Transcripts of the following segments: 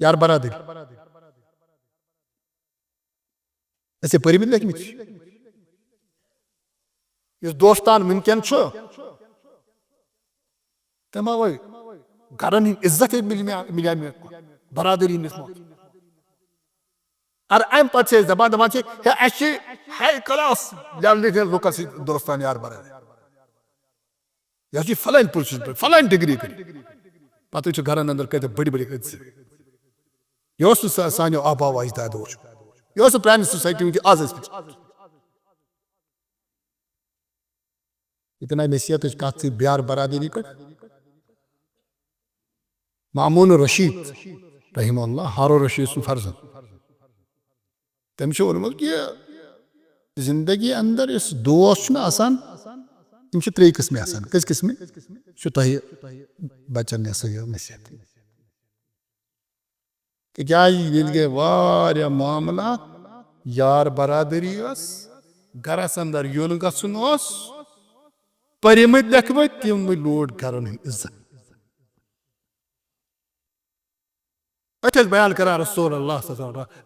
यार बरादरी ऐसे परिमित लेकिन इस दोस्तान वनकन तम आव घरन इज्जत मिले बरादरी अरे अम पे दपान हाई क्लास लेवल लुकन दोस्तान यार बरादरी यह फलान पोजिशन पे फलान डिग्री कर पे घरन अंदर कत बड़ी बड़ी यह सानो आबा अजदादो यह प्रान सोसाइटी आज इतना नसीहत कत ब्यार बरादरी पे मामून रशीद रहीमहुल्लाह हारून रशीद सुन फर्जन तम वोनमुत कि जिंदगी अंदर इस दोस्त आसान तम त्रे किस्म आसान कस किस्म तुह बचन नसीहत क्या गए वारिया मामला यार बरादरी गरस अंदर युन गन परिमित लेखमत तम लोड कर इज्जत अत बयान कर रसूल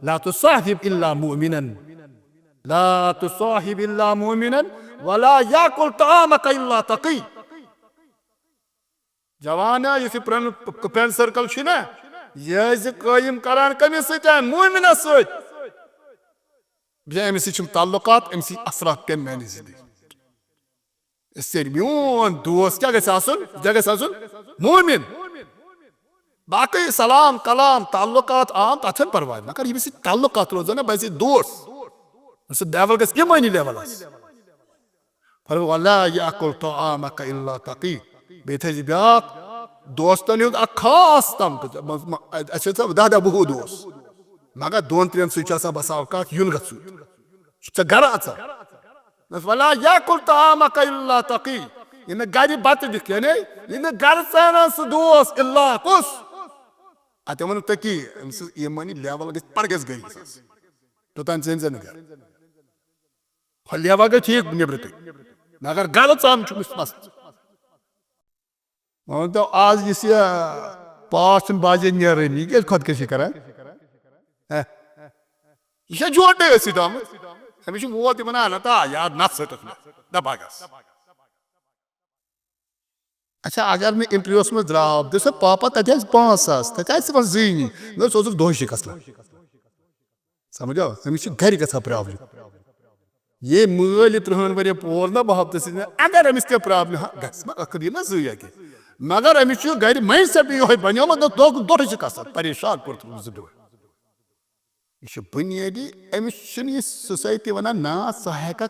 ला तुसाहिब इल्ला मुमिनन ला तुसाहिब इल्ला मुमिनन वला याकुल तामक इल्ला तकी जवान इस फ्रेंड सर्कल यह कायम करान कमिस मुमिन अमिस ताल्लुकात अमिस असरात पे मानी जिंदगी मोन दोस्त क्या गसन मुमिन बाकी सलाम कलाम ताल्लुकात आम तथन परवाह मगर यह ताल्लुकात रोजान ना बस दोस्त लेवल गस यमानी लेवल वला याकुल तामक इल्ला तकी बे ब्या दोस्तन खास तम दह दह वह दोस्त मगर दोन त्रेन सह बस अवकात युन गु गर वला याकुल तामक इल्ला तकी यह गर बत दिख यह गर सह दोस्त इल्ला कुस अत वन तकी ईमानी लेवल गस गई तोतान सन गर लेवल गई ठीक नबर तक मगर गर च मस्त तो आज इस पास बाजे नीरन यह खुदकशी कर यह जोटे आमुत अमिस वोत वन ता यार नत दपा गस अच्छा अगर मैं इंटरव्यूस में द्राव दस पापा तथ 5,000 तथ जीनी सह दह शिकस्त समझो अमिस घर ग प्रॉब्लम ये मल 3 वर पोर ना मोहब्बत अगर अमिस क्या प्रॉब्लम गखर ना जी मगर अमिस घर माइंड सेट यो बनो दह शिकस्त परेशान कोर यह बुनियादी अमिस सोसाइटी वन ना सह हेक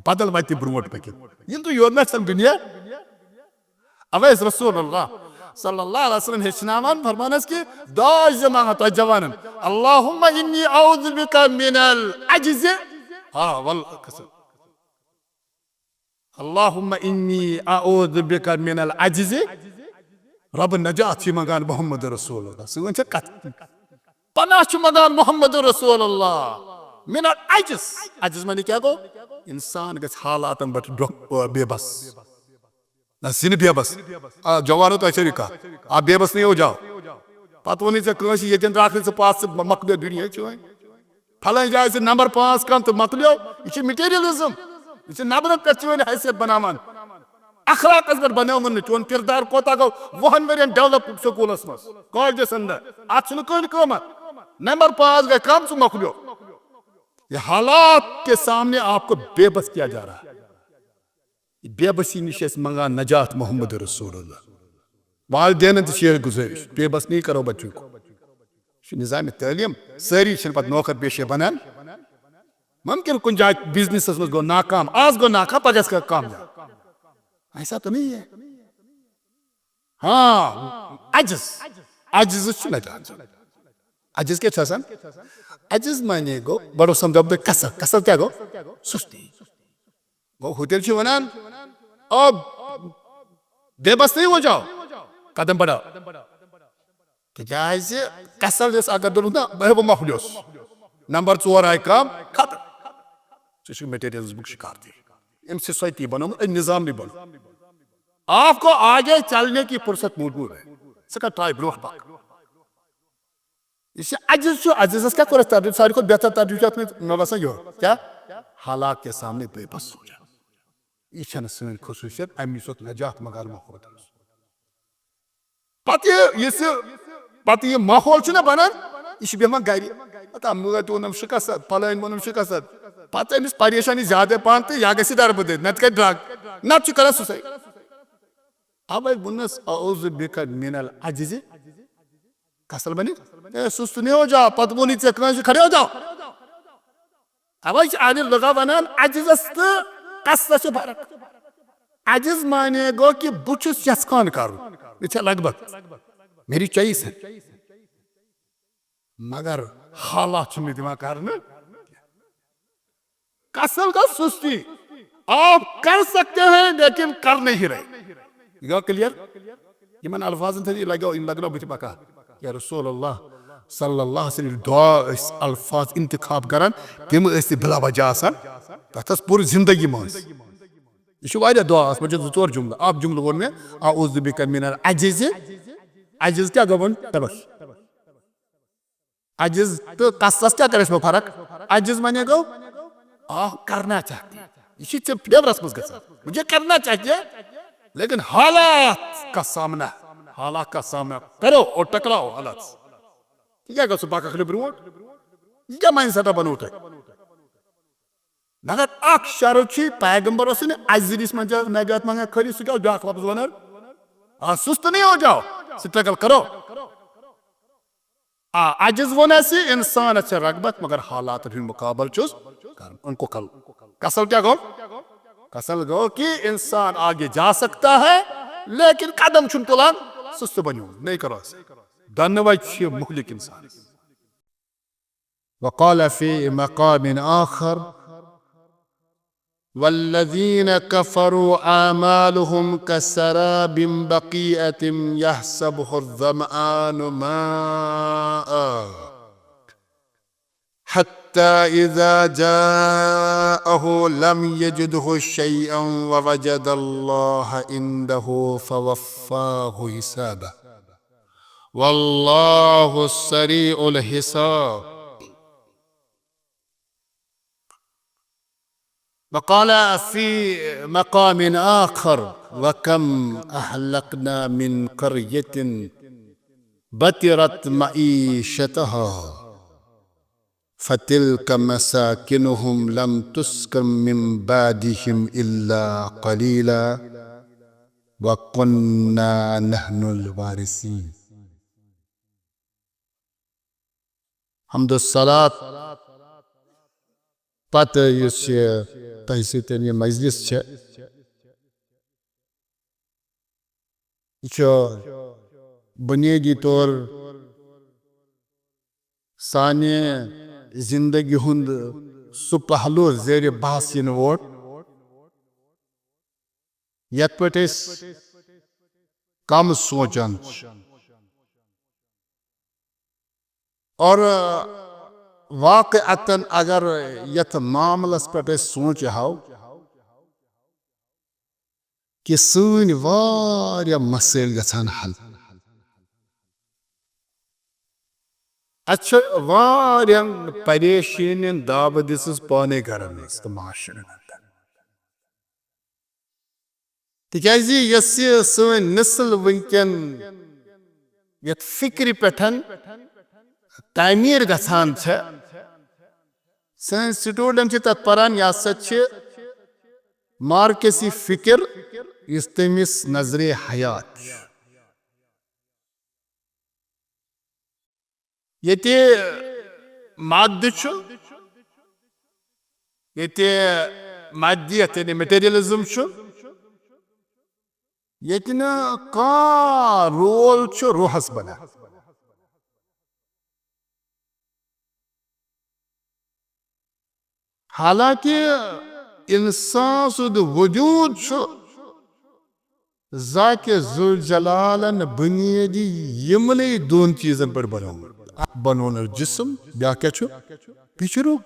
बदल वत ब्रोट पक ये तो योर ना दुनिया अवे रसूलुल्लाह सल्लल्लाहु अलैहि वसल्लम हेचनावन फरमानस कि दाज मांगा तो जवानन अल्लाहुम्मा इन्नी औज़ु बिका मिनल अज्ज़ हाँ वल अल्लाहुम्मा इन्नी औज़ु बिका मिनल अज्ज़ रब नजात मंगान मोहम्मद रसूलुल्लाह सन कत पनाह मंगान मोहम्मद रसूलुल्लाह मिनल अज्ज़ अज्ज़ माने क्या गो इंसान गस हालातन बट बेबस ना सिन बेबस जवानो तो कह आप बेबस नहीं हो जाओ पत वन ये राख पास मकलियो दुनिया फलान जाए से नंबर 5 कम तो मकलियो यह मटेरियलिज्म यह नबरन पे हैसियत बनावान अखलाकस पे बनवन चोन किरदार कोता गो 10 वर डेवलप स्कूलस मज कॉलेजस अंदर अत कमत नंबर 5 गए कम सु मकलियो ये हालात के सामने आपको बेबस किया जा रहा है बेबसी निश मंगान नजात मोहम्मद रसूलुल्लाह वालिदैन गुजारिश बेबस नहीं करो बच्चों को निज़ाम तालीम सारी पे नौकर पेशे बनान मुमकिन कुछ जाए बिजनेस में गो नाकाम आज गो नाकाम पे कामयाब ऐसा तो नहीं है हाँ अज्ज़ अज्ज़ नजात अज्ज़ क्या अज्ज़ माने गो बड़ो समझो कसर कसर क्या गो सुस्ती गो होटल वनान अब बेबस नहीं हो जाओ कदम बढ़ाओ तज कसर अगर दोन ना बह मखलियोस नंबर 4 आय कम खत्म सह मटेरियलिज्म शिकार थी अम सोसाइटी बनो निज़ाम नहीं बनो आपको आगे चलने की फुर्सत मौजूद है सका ट्राई ब्रोह ये अजिज अजीजस क्या कर सारी को बेहतर तरजीह मे बसा यो क्या हालात के सामने बेबस हो जाए यह सन खसूसियत अमिस नजात मगर मोहब्बत पे यह माहौल बनान यह बेहमान गर मत वोनम शिकस्त फलान वोनम शिकस्त पे अमिस परेशानी ज्यादा पहन तो यह गि दरबदर नत कर ड्रग नत कर सुसाइड अब वनस औज़ु बिका मिनल अजिज़ कसल बने सुस्त नहीं हो जाओ पत वो नीचे खड़े हो जाओ अब आदिल लगा वनान अजिज़स तो कस फर्क अजिज़ माने गो कि बुछुस यस्कान करूँ यह लगभग मेरी चॉइस है मगर हालात दिमाग करने कसल का सुस्ती आप कर सकते हैं लेकिन कर नहीं रहे गो क्लियर इन अल्फाजन थे लगनो बत पका या रसूल अल्लाह सल्लल्लाहु अलैहि वसल्लम दुआ अल्फाज इंतखाब करान तम बिला वजह तथ पूरी जिंदगी मज यह दुआ जोर जुमल आप जुमल वो मे औज़ु बिका मिनल अजिज़ अजिज़ क्या गो तबस अजिज़ तो कसस क्या कर फर्क अजिज़ माने गो करना चाहते यह फ्लेवरस मज मुझे करना चाहिए लेकिन हालात का सामना करो और टकराओ हालात क्या गो पाक ब्रो क्या माइंड सेट बनो तुम मगर शर्त पैगम्बर अजिज़ मज नजात मंगा खरी सह क्या ब्या लफ्ज वन सुस्त नहीं हो जाओ स्ट्रगल करो अजिज़ वो इंसान रगबत मगर हालात मुकाबल उनको कल कसल क्या गो कसल गो कि इंसान आगे जा सकता है लेकिन कदम चुन तुलान सुस्त बनो नहीं करो धन्यवाद मुहलिक इंसान वक़ाल फी मक़ाम आखर वल्लज़ीन कफ़रू आमालुहुम कसराबिन बक़ीअतिन यहसबुहु ज़मआनु माअन हत्ता इज़ा जाअहु लम यजिदहु शैअन ववजदल्लाह इंदहु फवफ़्फ़ाहु हिसाबहु वल्लाहु सरीउल हिसाब वक़ाल फ़ी मक़ाम आखर वकम अहलकना मिन क़र्यतिन बतिरत मईशतहा फ़तिल्क मसाकिनुहुम लम तुस्कन मिन बादिहिम इल्ला क़लीला वकुन्ना नहनुल वारिसीन हम्दुस्सलात पत तहसीन मजलिस बुनियादी तौर साने जिंदगी हुंद सु पहलू ज़ेर बहस इन वोट यत पे कम सोचान और वाक़अतन अगर यथ मामलस पे सोच हाव कि सन वारिया मसैल गछान हल अच्छा वारियन परेशानियन दाव दिसस पाने करन तो माशरे तिकाजी यस्य सन नस्ल वंकन यथ फिक्र पेठन तामीर गछान छ सन स्टूडेंट तथ परान यह मार्कसी फिक्र इस तमिस नजरे हयात ये माद ये मादियत मटेरियलिज्म ये रोल रूहस बना हालांकि इंसान सुद वजूद ज़ाके ज़ुल जलालन बुनियादी यमने दोन चीजन पर बनोन जिस्म ब्या क्या पिछरू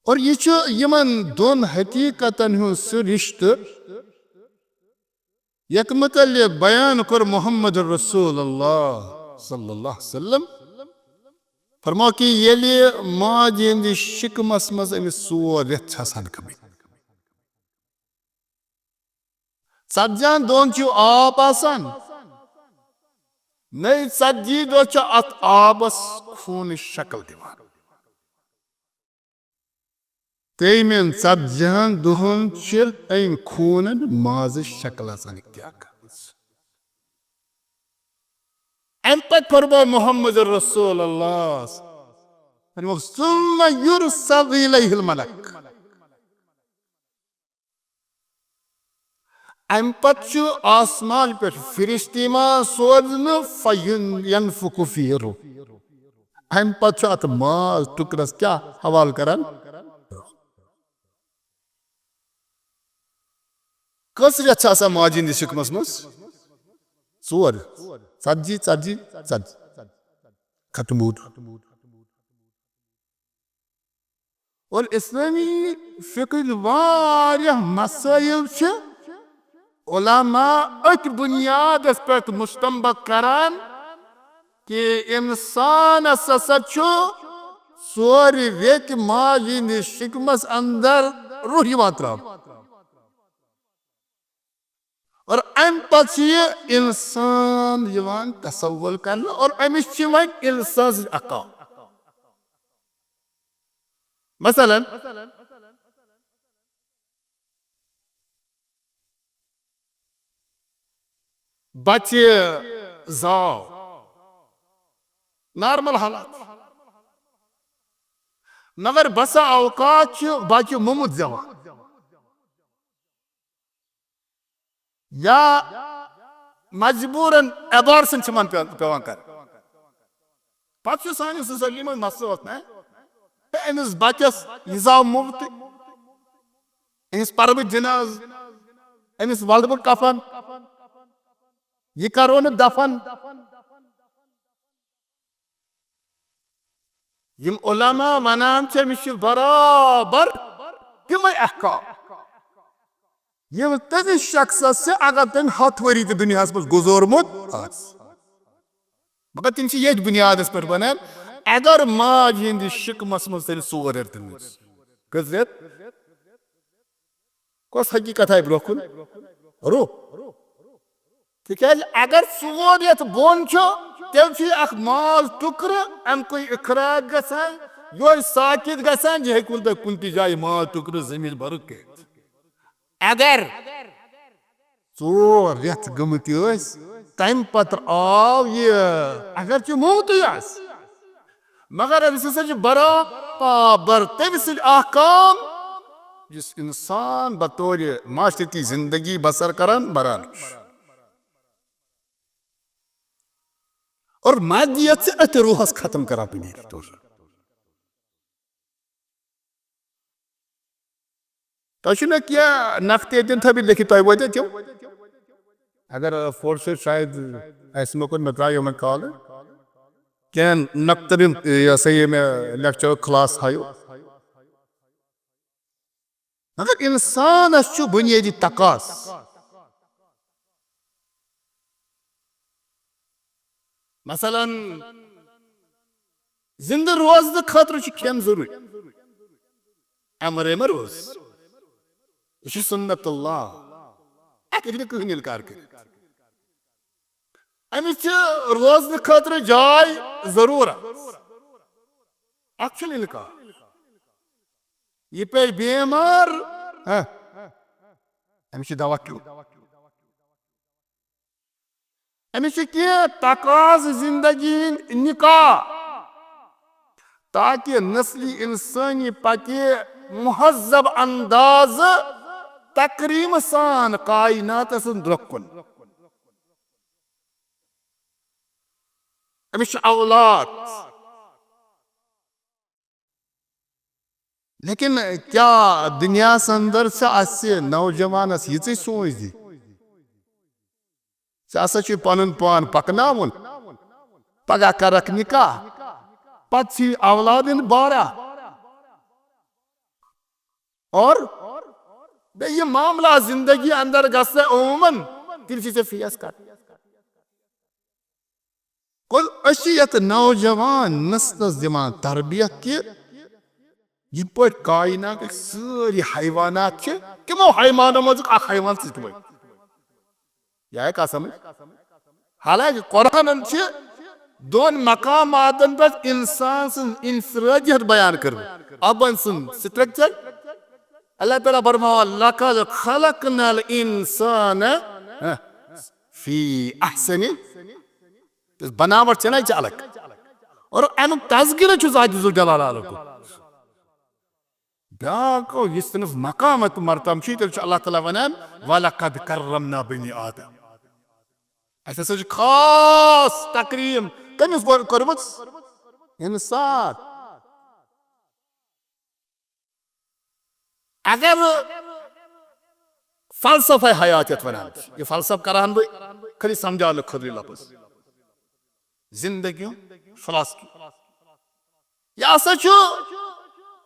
और ये यमन दोन हकीकतन सह रिश्त यक मुतल्लिक़ बयान कर मोहम्मद रसूलुल्लाह सल्लल्लाहु अलैहि वसल्लम फरमाओ कि येले माज हिंद शिकमस मज अमिस 4 रेत छासान गमित सज्जान दोन छु आप आसान नहीं सज्जी दो छु अत आबस खून शक्ल दिवान तेमें सज्जान दोन छु अन खून माज शक्ल आसान क्या अम्पत फरमाओ मोहम्मद रसूलुल्लाह फरमाओ सुम्मा युरसल इलैहिल मलक अम्पत आसमान पे फिरिश्ती मा सोजन फयुन यनफुकु फीरु अम्पत अत माज टुकरस क्या हवाल करन कस रेत आसान माजिन शिकमस मस 4 सज्जी सज्जी सज्जी खत्म और इस्लामी फिक्र वारिया मसाइल छ उलमा अत बुनियाद पर मुस्तंबत करान कि इंसान सचो 4 रेत माजिन शिकमस अंदर रूह मात्रा और अम पे इंसान तसव्वुर कर और अमिस इंसान अका मसलन बच्चे जाओ नॉर्मल हालात मगर बसा औकात बच्चे मुमुत जवा या मजबूरन एबॉर्शन पेवान कर पे सान सोसाइटी में मसलो ना अमिस बचस यह जाव मुफ्त अमिस परब जनाज अमिस वल्द कफन यह करो न दफन यम उलमा वनान अमिस बराबर तम अहकाम यम तमिस शख्सस अगर तम 100 वरी दुनिया मज गुजरमुत मगर तम ये बुनियाद पे बनान अगर माज हिंद शिकमस मज 4 रेत कस रेत कस हकीकत है ब्रो कुन रो तिकाज अगर 4 रेत बोन तेल माल टुकर अमक इखराज गसान यो साकित गसान यह हेकुन तुम कुन जाए माल टुकर जमीन भर अगर 4 रेत गमत तम पत आव यह अगर मुत मगर अमिस बराबर तम काम जिस इंसान बतौर माशरती जिंदगी बसर करान बरान और मादियत से अत रूहस खत्म करा बुनियादी तौर तो क्या नफ्ते दिन था भी लिखी तो वो क्यों अगर फोर्स शायद ऐसे में मैं ट्राई में कॉल क्या नक्तरिन या सही में लेक्चर क्लास हायो अगर इंसान अच्छु बुनियादी तकास मसलन जिंदा रोज खतर खेन जरूरी अमर रोज यह सुन्नतुल्लाह कहन इनकार कर अमिस रोजन खतर जाय जरूरत इनकार यह पे बेमार अमिस दवा क्यों अमिस तकाज जिंदगी निकाह ताकि नस्ली इंसानी पके मुहज्जब अंदाज तकरीम सान कायनात रुकन अमिस औलाद लेकिन क्या दुनिया अंदर से नौजवानस ये सोच दी पन पान पकन पगह करक निकाह पे औलाद बारह और ये मामला जिंदगी अंदर गमन तिल फीस कर कुल अशियत नौजवान नस्लस दिमान तरबियत कि यह पे कायनात सारी हैवानात तमो हैवानों मज हैवान तुम यह कह समझ हालांकि कुरान दोन मकामातन पे इंसान इंफरादियत बयान कर अबन स्ट्रक्चर अल्लाह ताला फरमाया लक़द खलक़नल इंसान फी अहसनि बनावट ना अलग और अमुक तज़किर ज़ात जलाल ब्याको इस मकामत मरतम अल्लाह ताला वनान वलक़द कर्रमना बनी आदम ऐसा खास तकरीम कमिस कर्मत इंसान अगर फलसफा हयात वनान यह फलसफ करान बह खाली समझाने खुद लफ्ज जिंदगी फिलॉसफी यह हसा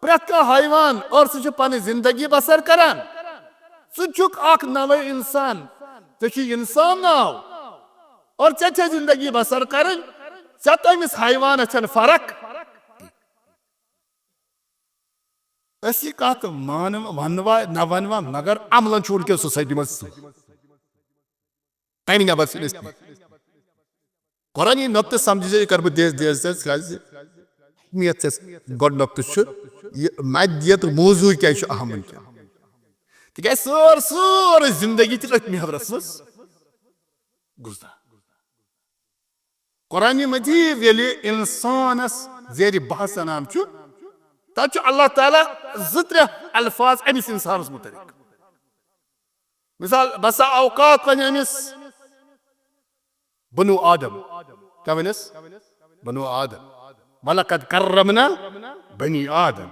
प्रेत कह हैवान और सह पन जिंदगी बसर करान सह नवे इंसान इंसान नाव और चे जिंदगी बसर कर तमिस हैवान फर्क कत मान वनवा न वनवा मगर अमलन वनक सोसाइटी मज तम नबर कुरानी नुक्त समझ कर अहमियत गो नुक्त मदियत मौजू क्या अहम वन सोर जिंदगी महवरस मज गुजर कुरान मजीद ये इंसानस जेर बहस सनान तब अल्लाह ताला त्रे अल्फाज अमिस इंसानस मुतलिक मिसाल बसा औकात वन अमिस बनु आदम क्या वनस बनु आदम वलक़द कर्रमना बनी आदम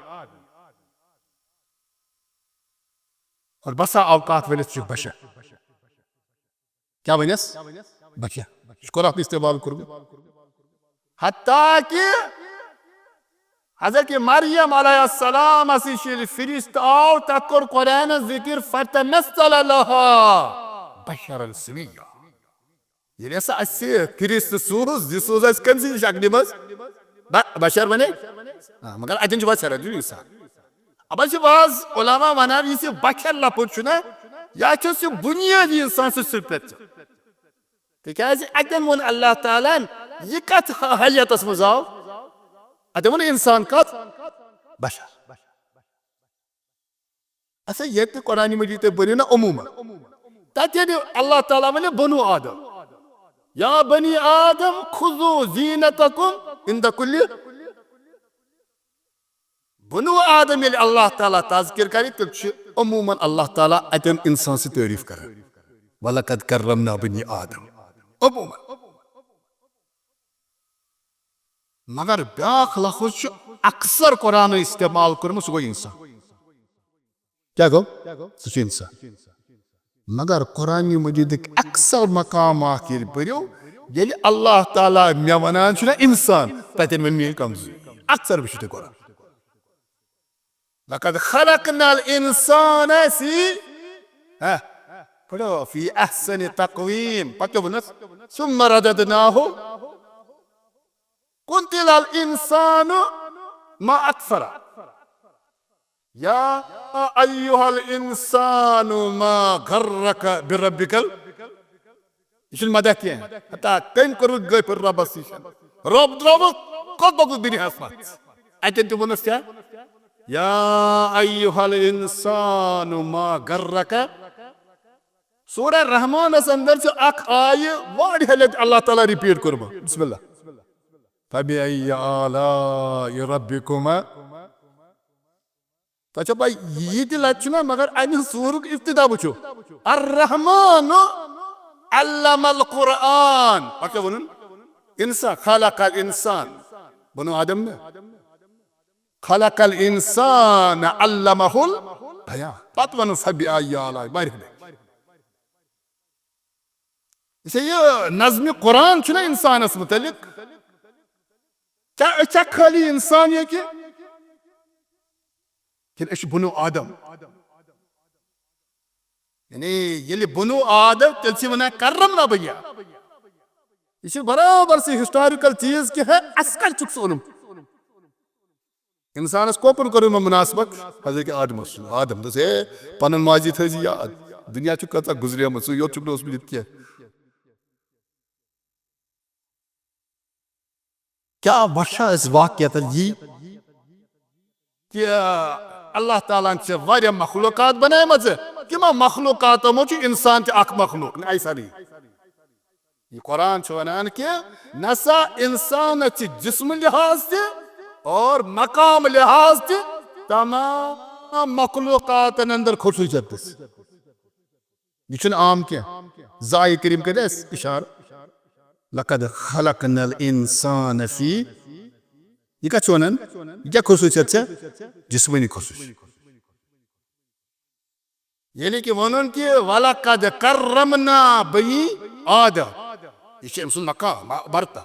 और बसा औकात वनस बशर क्या वनस बशर कुरान इस्तेमाल कर हत्ता कि हजरत मरियम अलैहिस्सलाम फरिश्त आओ तक कुरान जिक्र फतमस्सल लहा बशरन सविय्या ये फरिश्त सूज कम शक्ल मज बशर बने मगर अतन बशर इंसान अब वाज उलमा वनान यह बशर लफज यह बुनियादी इंसान सिफत अतन वो अल्लाह ताला यह कत हैयतस मज आव अतन वो इंसान कत बशर अच्छा ये कुरान मजीद बनो ना अमूमा तत अल्लाह ताला वन बनु आदम या बनी आदम खुजू जीनतकुम इंद कुल्लि बनु आदम ये अल्लाह ताला तज़किर कर अमूमन अल्लाह ताला अतन इंसान से तारीफ कर वलक़द कर्रमना बनी आदम अमूमन मगर ब्याख लफ्ज अक्सर कुरान इस्तेमाल कर्म सह गो इंसान क्या गो सह इंसान मगर कुरान मजीद अक्सर मकाम पो ये अल्लाह ताला मे वनान इंसान तन वन मे कमजोरी अक्सर वो कुरान लक़द खलक़नल इंसान पढ़ो फी अहसनि तक़वीम पक्के वनस सुम्मा रददनाहु कुंतिलल इंसानु मा अक्फरा या अय्युहल इंसानु मा गर्रक बिरब्बिकल यह मदद क्या हता कम कर गई पर रबस रब द्रव कत बक दुनिया अतन तस क्या या अय्युहल इंसानु मा गर्रक सूरह रहमान अंदर आय वारिया लट अल्लाह ताला रिपीट कर्म बिस्मिल्लाह फबिअय्यि आलाइ रब्बिकुमा तो भाई ये लट मगर अमि सूरुक इब्तिदा वो अर्रहमान अल्लमल कुरान क्या वन इंसान खलक़ल इंसान बनु आदम में खलक़ल इंसान अल्लमहुल बयान पत वन फबिअय्यि आलाइ ये नज़्म कुरान इंसानस मुतलिक क्या खाली इंसान ये कि बनु आदम यानी ये बनो आदम तेल वन कर्रम ना भैया यह बराबर से हिस्टोरिकल चीज क्या है अस्कर चुक सोनम इंसान कोपन कर मुनासबत हजरत आदम दस हे पन माजी थी याद दुनिया कचा गुजरियम सह योत कह क्या वशा वाक़त यी कि अल्लाह ताला ने मखलूक़ात बनाम तमो मखलूक़ातो मो इंसान मखलूक ऐसा नहीं ये कुरान वन कि नसा इंसान जिस्म लिहाज से और मकाम लिहाज से तमाम मखलूक़ात अंदर खसूसियत यह आम क्या ज़ाए करीम कर इशार लक़द खलक़नल इंसान फी यह कत वन क्या खसूसियत से जिस्मनी खसूसियत यानी कि वन कि वलक़द कर्रमना बनी आदम यह अम सुंद मकाम बरता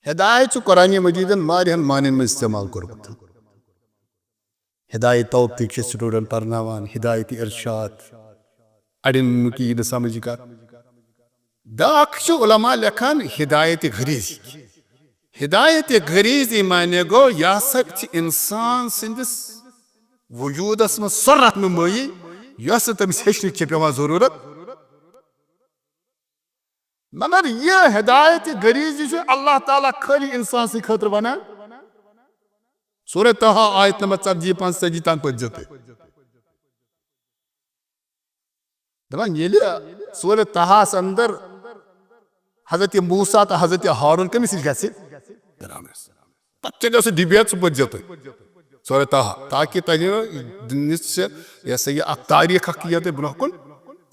हिदायत कुरान मजीदन वारियान मानन में इस्तेमाल कोरमुत हिदायत तौफीक स्टूडेंट परनावान हिदायत इरशाद अड़िन की समझ कर दाख उलमा लेखान हिदायत गरीजी माने गो यह सब इंसान सिंदिस वजूदस में सो रहनुमाई यस तमिस हेचन पे पेवान जरूरत मगर यह हिदायत गरीजी अल्लाह ताला खाली इंसान से खतर वन सूरह तहा आयत नंबर 40-45 तान पे दपान सूरह तहास अंदर हजरत मूसा तो हजरत हारून कमिस पे डिबेट पे सूरह तहा ताकि यह तारीख ब्रोह कुन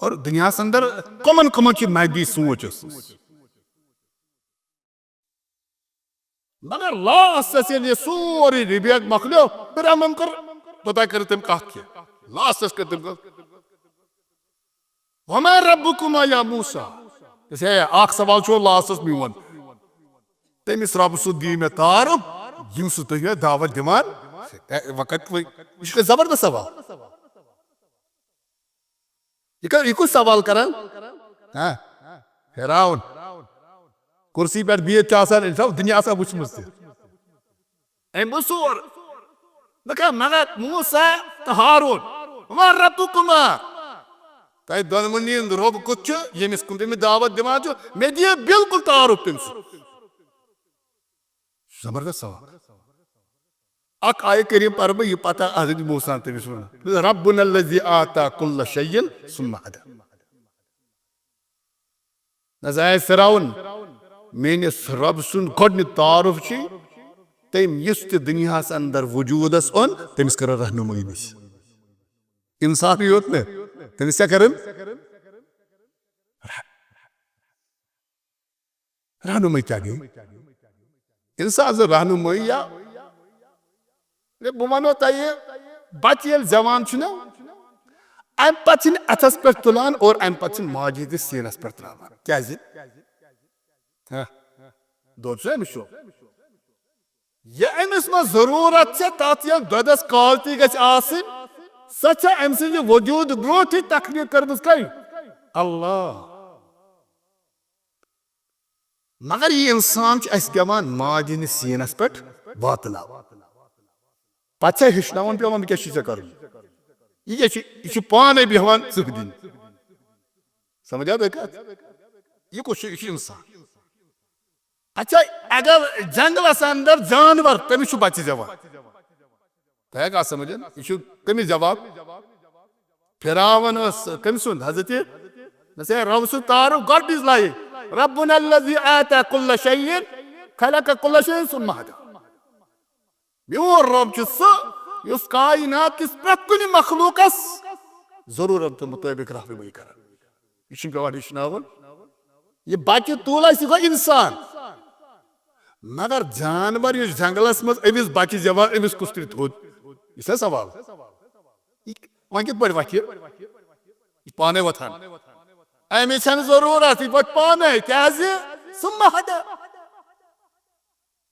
और दुनिया अंदर कमन कमन की मैदी सोच मगर लास्ट ये सोरी डिबेट मकलो फिर हम कर पता कर तम कह लास्ट कर तम वमा रब्बुकुमा या मूसा अख सवाल छो लास्ट मोन तमिस रब सु दी मे तारफ यम सु तुह दावत दिवान वक्त यह जबरदस्त सवाल यह कुछ सवाल कर फिरौन कुर्सी पे बिहित दुनिया वुचम सोर मगर मूसा तो हारून वमा रब्बुकुमा तह दोनवनी रोब कुत यमिस कुन तमिस दावत दिवान मे दिए बिल्कुल तारुफ तम जबरदस्त सवाल अक आय करीम पर यह पता हजरत मूसा तमिस वन रब्बुनल्लज़ी आता कुल्ल शैइन सुम्मा हदा नज़ाय फिरौन मेनिस रब सुन गोडन तारुफ तम इस दुनिया अंदर वजूदस ओन तमिस कर रहनुमाई नश इंसान योत न तमिस क्या कर रहनुमाई क्या गई इंसान रहनुमाई या बह वनो तह बच्चे जवान अम पे अथस पे तुलान और अम पे माजिद सीनस पे त्रावान क्या दोद अमिस यह अमिस मे जरूरत तथ ये दोदस क्वालिटी गि सह अम सद वजूद ब्रोथ तखलीक कर अल्लाह मगर यह इंसान पेवान माजिद सीनस पे वातना पे हेचन पे क्या कर यह पाने बेहान सुख दिन समझ यह कुछ इंसान अच्छा अगर जंगलस अंदर जानवर तमिस बच्चे जवान तह समझ यह कमिस जवाब फिरौन कमिस हजरत रब सु तारुफ गड लाइ रब्बुनल्लज़ी आता कुल्ल शैइन खलक़ कुल्ल शैइन सुम्मा हदा मोन रब सह कायनात किस प्रत कुन मखलूकस जरूरत मुताबिक रहनुमाई कर यह पे हेचन यह बच्चे तूल गो इंसान मगर जानवर इस जंगलस मज अमिस बच्चे जवान अमिस कुस थोद यह सवाल वह कित पे वह पाने वथान अमिस जरूरत यह वो पाने क्या सुम्मा हदा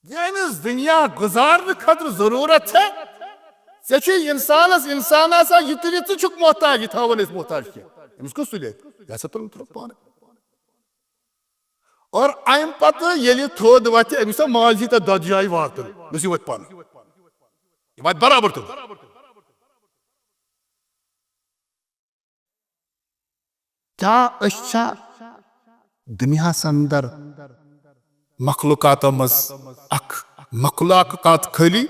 यह अमिस दुनिया गुजारने खतर जरूरत है Seçi insana yitirici çok muhtaç, yitavan es muhtaç ki. Emisco söyle. Ya satırım turup bana. Or ayın patı yeli toğdu vatı emisa malcita dacayı vardır. Nasivat bana. Vat beraber tur. Ta aşağı dünya sandar mahlukatımız ak mahlukat kali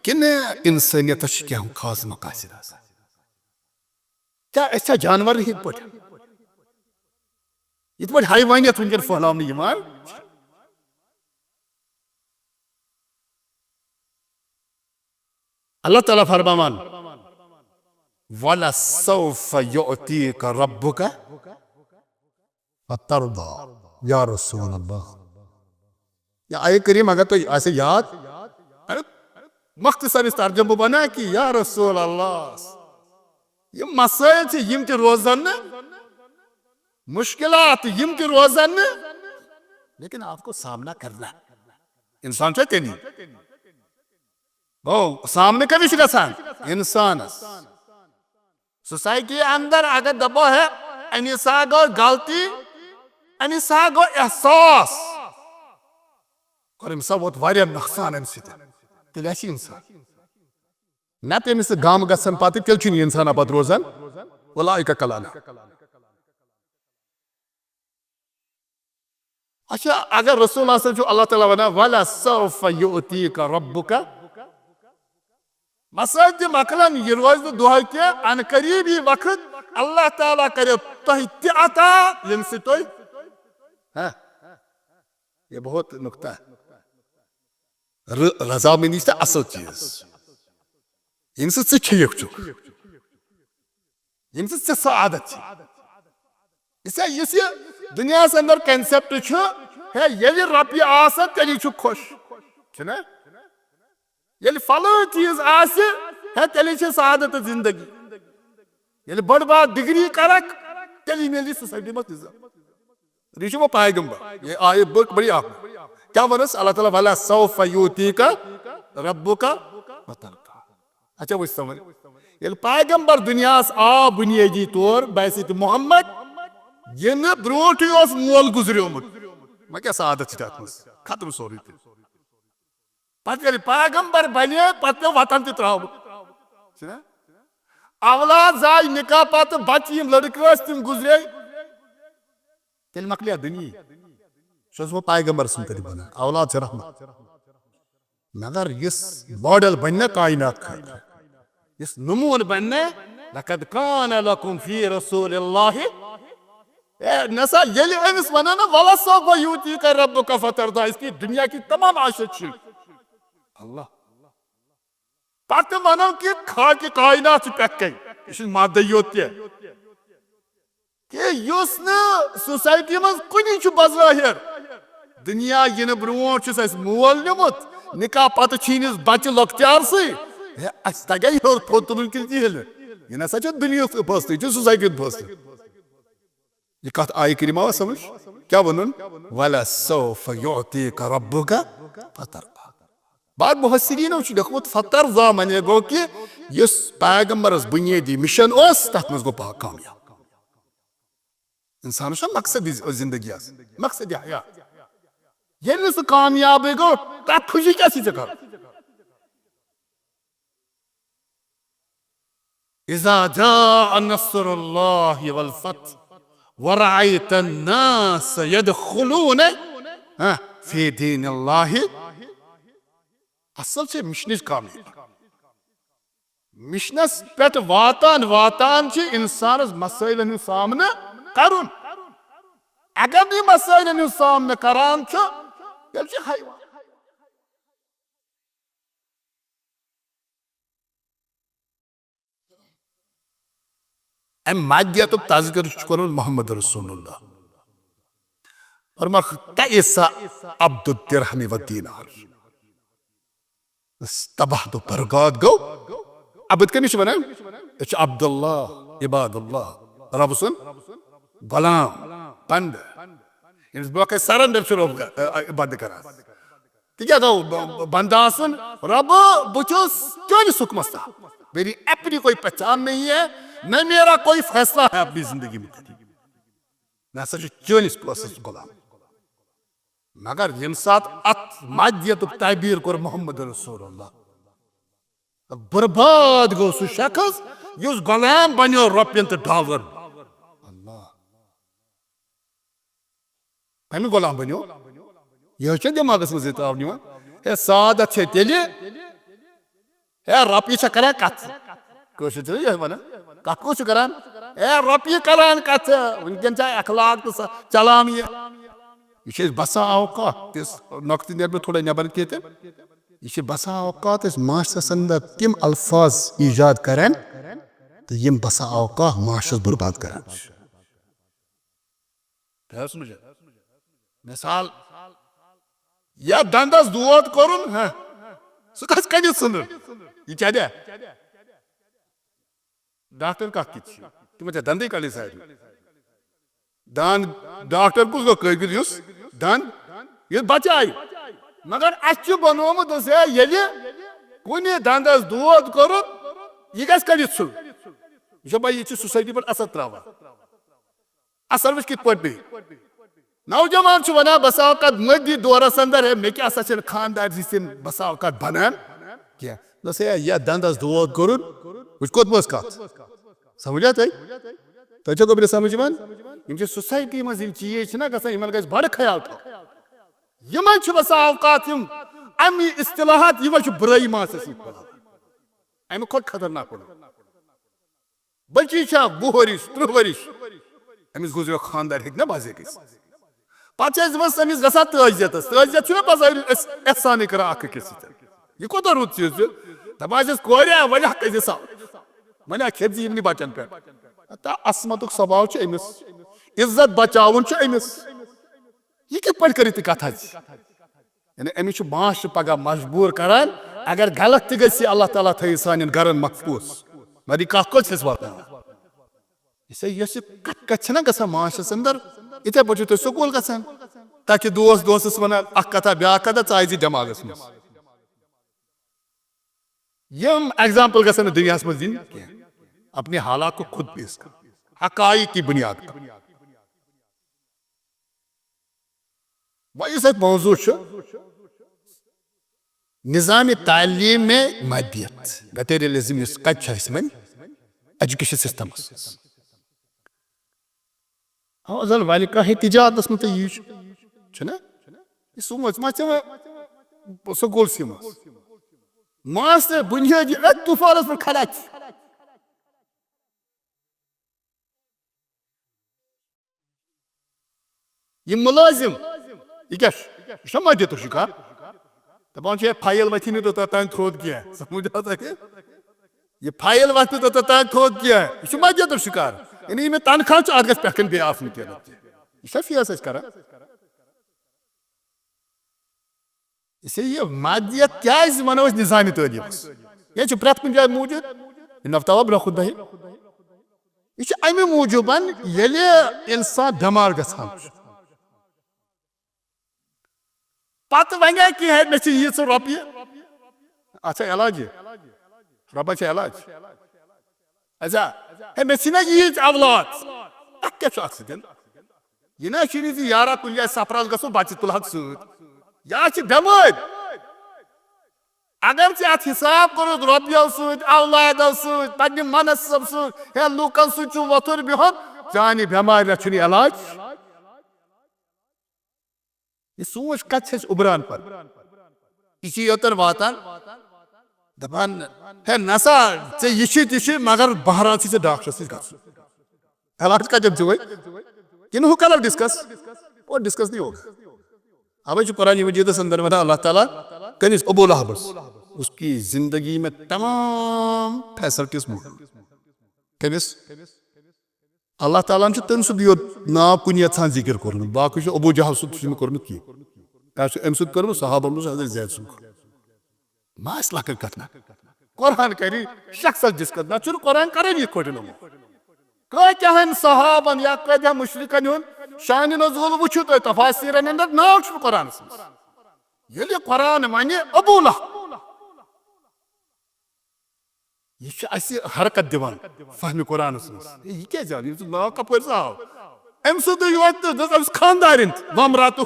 kine insaniyet aşkıyan kazma kasidası. Ta aşağı जानवर ही पड़ ये तो बड़ी hayvaniyat उनके फलाम नहीं मार अल्लाह ताला फरमान वाला सौफ युअतीका रब्बुका फतरदा या रसूल अल्लाह या आये करीम अगर तो ऐसे याद मख्तसर इस तर्जुमा बना कि या रसूल अल्लाह ये मसाइल से यम के रोज़न मुश्किलात यम के रोज़न लेकिन आपको सामना करना इंसान चाहते नहीं वो सामने कभी शिकसान इंसान सोसाइटी अंदर अगर दबा है अनिसा गो गलती अनिसा गो एहसास और इंसान बहुत वारिया नुकसान इंसान तेलाशी इंसान ना ते मिस गाम गसन पाती तेल चुनी इंसान आबाद रोज़न वला एक कलाना अच्छा अगर रसूल से जो अल्लाह ताला बना वाला सौफ युअतीका रब्बुका मसद मकलन ये रोज दुआ के अन करीबी वक्त अल्लाह ताला करे तहतियाता लिनसे तो हाँ ये बहुत नुक्ता है रज़ा में नहीं असल चीज इनसे चाहिए कुछ इनसे सादत इसे दुनिया से अंदर कंसेप्ट है ये रबी आसत तेली खुश ना ये फलो चीज आसे है तेली सादत जिंदगी ये बड़ बात डिग्री करक तेली मेली सोसाइटी में रिशु वो पाएगंबा ये आये बड़ी आप क्या वनस अल्लाह ताला वाला सौफ युअतीका रब्बुका फतरदा अच्छा वो समझ ये पाएगंबर दुनिया आ बुनियादी तौर बैसित मोहम्मद ये न ब्रोट योस मोल गुजरियोमुत मैं क्या सादत चाहता खत्म सोरी थे पत्ते पागंबर बने पत्ते वतन ते त्राव औलाद जाय निकाह पत बच्चे यम लड़के तुम गुजरे तेल मकलिया दुनिया शोस वो पागंबर सुन तरी बना औलाद से रहमत मगर इस मॉडल बनने कायनात का इस नमून बनने लक़द कान लकुम फी रसूलिल्लाह नसा ये अमिस वना ना वाला सौफ युअतीका रब्बुका फतरदा इसकी दुनिया की तमाम आशिक अल्लाह पत वनो कि खाकी कायनात पे यह मदयोत कि सोसाइटी मज कुन बज़ाहिर दुनिया इन ब्रो मोल निमुत निकाह पत छीनिस बच्चे लॉकचार से तगे योर थोत तुल यह नसा दुनिया फसले सोसाइटी फसले ये कत आय करीमा समझ क्या वन वला सौफ युअतीका रब्बुका फतरदा बाद मुहस्सिरीन लिखमुत फतरदा माने गो कि इस पैगंबरस बुनियादी मिशन तथ मज गो कामयाब इंसान मकसद जिंदगी मकसद हयात ये कामयाब गो तथ खुशी क्या कर इज़ा जाअ नस्रुल्लाहि वल फत्ह वरअयत अन्नास यदखुलून फी दीनिल्लाहि असल से मिशनस कामयाब मिशनस पे वातान वातान इंसान मसाइल सामना करुन अगर ये मसाइल सामना करान हैवान अम मादियत तज़किर मोहम्मद रसूलुल्लाह और कैसा अब्दुद दिरहम व दीनार तबाह तो बर्बाद गो अब कमिश वन अब्दुल्लाह इबादुल्लाह रब सुन गुलाम बंद इस ब्लॉक सरेंडर शुरू बंद करा क्या गो बंदा सुन रब बुचुस क्यों सुकमस्ता मेरी अपनी कोई पहचान नहीं है, न मेरा कोई फैसला है अपनी जिंदगी में। मैं चोनिस पसस गुलाम, मगर यम सात अत मादियत ताबीर कर मोहम्मद रसूलुल्लाह, बर्बाद गो सह शख्स युस गुलाम बनो रुपयन तो डॉलर। अल्लाह कमी गुलाम बनो यह दिमागस मज तावन है सादत तेल है रुपये करान कत यह वन कत कस करान है रुपये करान कत वनकन अखलाक तो चलान यह बसा औकात नक्त नेर मे थोड़ा नबर कह यह बसा औकात माशरस अंदर तम अल्फाज ईजाद करान तो यम बसा औकात माशरस बर्बाद करान। मिसाल या दंदस दोद कोरुन सह कस कन सन यह क्या डॉक्टर कत तुम दंदे कल साइड दान डॉक्टर कुछ गो कबिर दंद यह बचाई, मगर अस बनोमुत ये कुन दंदस दोद कोर यह गस कल सुन यह भाई यह सोसाइटी पे असर त्रावान असर वह कित पे नौजवान वन बसा औकात मदी दौरस अंदर है मे क्या खानदार बसा औकात बनान क्या दस यह दंदस दोद कोर वह कोत कत समझा तुम तुम गोबर समझ सोसाइटी मज चीज ग बड़ ख्याल इन बसा औकात अम इस्तिलाहात बुराई मास अम खुद खतरनाक बच्ची 20 वरिश 30 वरिश अमिस गुजरो खानदार हे मजे गई पे अमिस गा तजियत तजियत एहसान कर अकिस यह कोत रुत चीज दपान कोर वजह कज सा वन खेपज यम बचन पे असमत स्वभाव अमिस इज्जत बचावन अमिस यह कित पे कर कथ यानी अमिस माश पगह मजबूर करान अगर गलत त गि अल्लाह ताला थी सान गरन महफूज मगर कत कस वातान कत ग माशरस अंदर इथे पे तुम स्कूल गसान ताकि दोस दोसस वन कथा ब्या कथा चाह दिमागस मज यम एग्जाम्पल गसन दुनिया मज दिन अपने हालात को खुद पेश कर हकाई की बुनियाद पर वह इस मौजू निज़ाम तालीम में मदियत मटेरियलिज्म कत एजुकेशन सिस्टम अजल वाल कह तिजारत मे यह सोच मा स्कूल मास्टर बुनियादी तूफान पे खड़ा यह मुलाजिम यह मदियत शिकार दपान फाइल वथि नो तोतान थ्रोद क्या समझ यह फाइल वथ नो तोतान थ्रोद क्या यह मदियत शिकार यानी मे तनख्वाह अत गस पे बे आसन यह फेस कर इसलिए यह मदियत क्या वनो निज़ामी तालीम यह प्रत कुछ जाए मौजूद नफ्तावा ब्रो खुद यह अमे मूजूबन इंसान दमार गसान पत वन कि मे यी रुपये अत इलाज रब इलाज अच्छा है मे यीज औलाद अत क्या यह ना यारा कुछ जाए सफरस गो बच्चे तुलह सह बेमार अगर अत हिसाब कर रुपयों सौलादों सन्न मनसब सह लूकन सह वथुर बिहन चान बेमार इलाज यह सोच कत उबरान पर यह योतन वातान दपान है नसा यह मगर बहरहाल से डॉक्टर इलाज कत कि हु कल डिस्कस और डिस्कस नहीं होगा अवे कुरान मजीद अंदर में अल्लाह ताला कनिस अबू लहब उसकी जिंदगी में तमाम फैसिलिटीज कनिस अल्लाह ताला तम सुद नाव कुन यहां जिक्र कोर बाकी अबू जहल सुन कोर अम सुन सहाबन हजरत ज़ैद सुन मास लक कथ कुरान कर शख्स डिस्कस ना कुरान कर कतन सहाबन या कत मुशरिकन शान नज़ुल वुचु तुम तफासिरन अंदर नाव कुरान ये कुरान वन अबू लहब यह हरकत दिवान फहम कुरान यह क्या जान नाव कप आव अम सत खानदारिन वमरात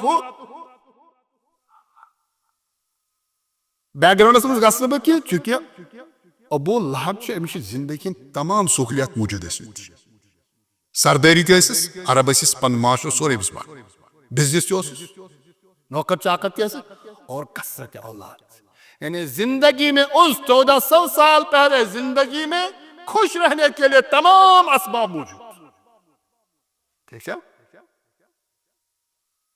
बैकग्राउंडस मज गस बह कह चूंकि अबू लहब अमिश जिंदगी तमाम सहूलियात मौजूद सरदारी तस अरब पन माशर सोरे बिजनेस नौकर चाकर और कसरत औलाद यानी जिंदगी में उस 1400 साल पहले जिंदगी में खुश रहने के लिए तमाम असबाब मौजूद। ठीक है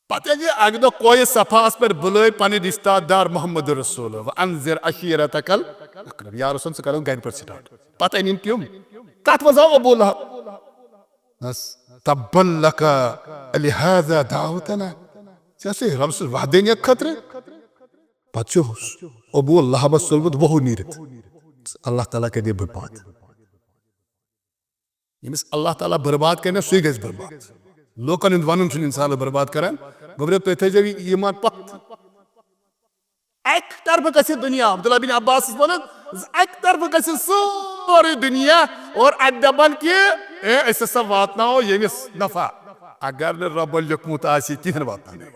पता है अगर दो कोई सफास पर बुलाए पानी रिश्तेदार मोहम्मद रसूल अनजिर अशीरतकल अकरब या रसूल से करो घर पर स्टार्ट पता नहीं क्यों कत वजाओ बोला बस तबल्लक लिहाजा दावतना जैसे रब से वादेनियत खतरे पचो अबू लहब सोलबत वह नीरत अल्लाह ताला के बर्बाद यमिस अल्लाह ताला बर्बाद करने सुई गज बर्बाद लोकन वन इंसान बर्बाद करान गबरे तो थे ईमान पत एक तरफ गसे दुनिया अब्दुल्ला बिन अब्बास वन एक तरफ गसे सारी दुनिया और अदबन के ऐसा वातनाओ यमिस नफा अगर रब लिखमुत आसी किहन वातनाने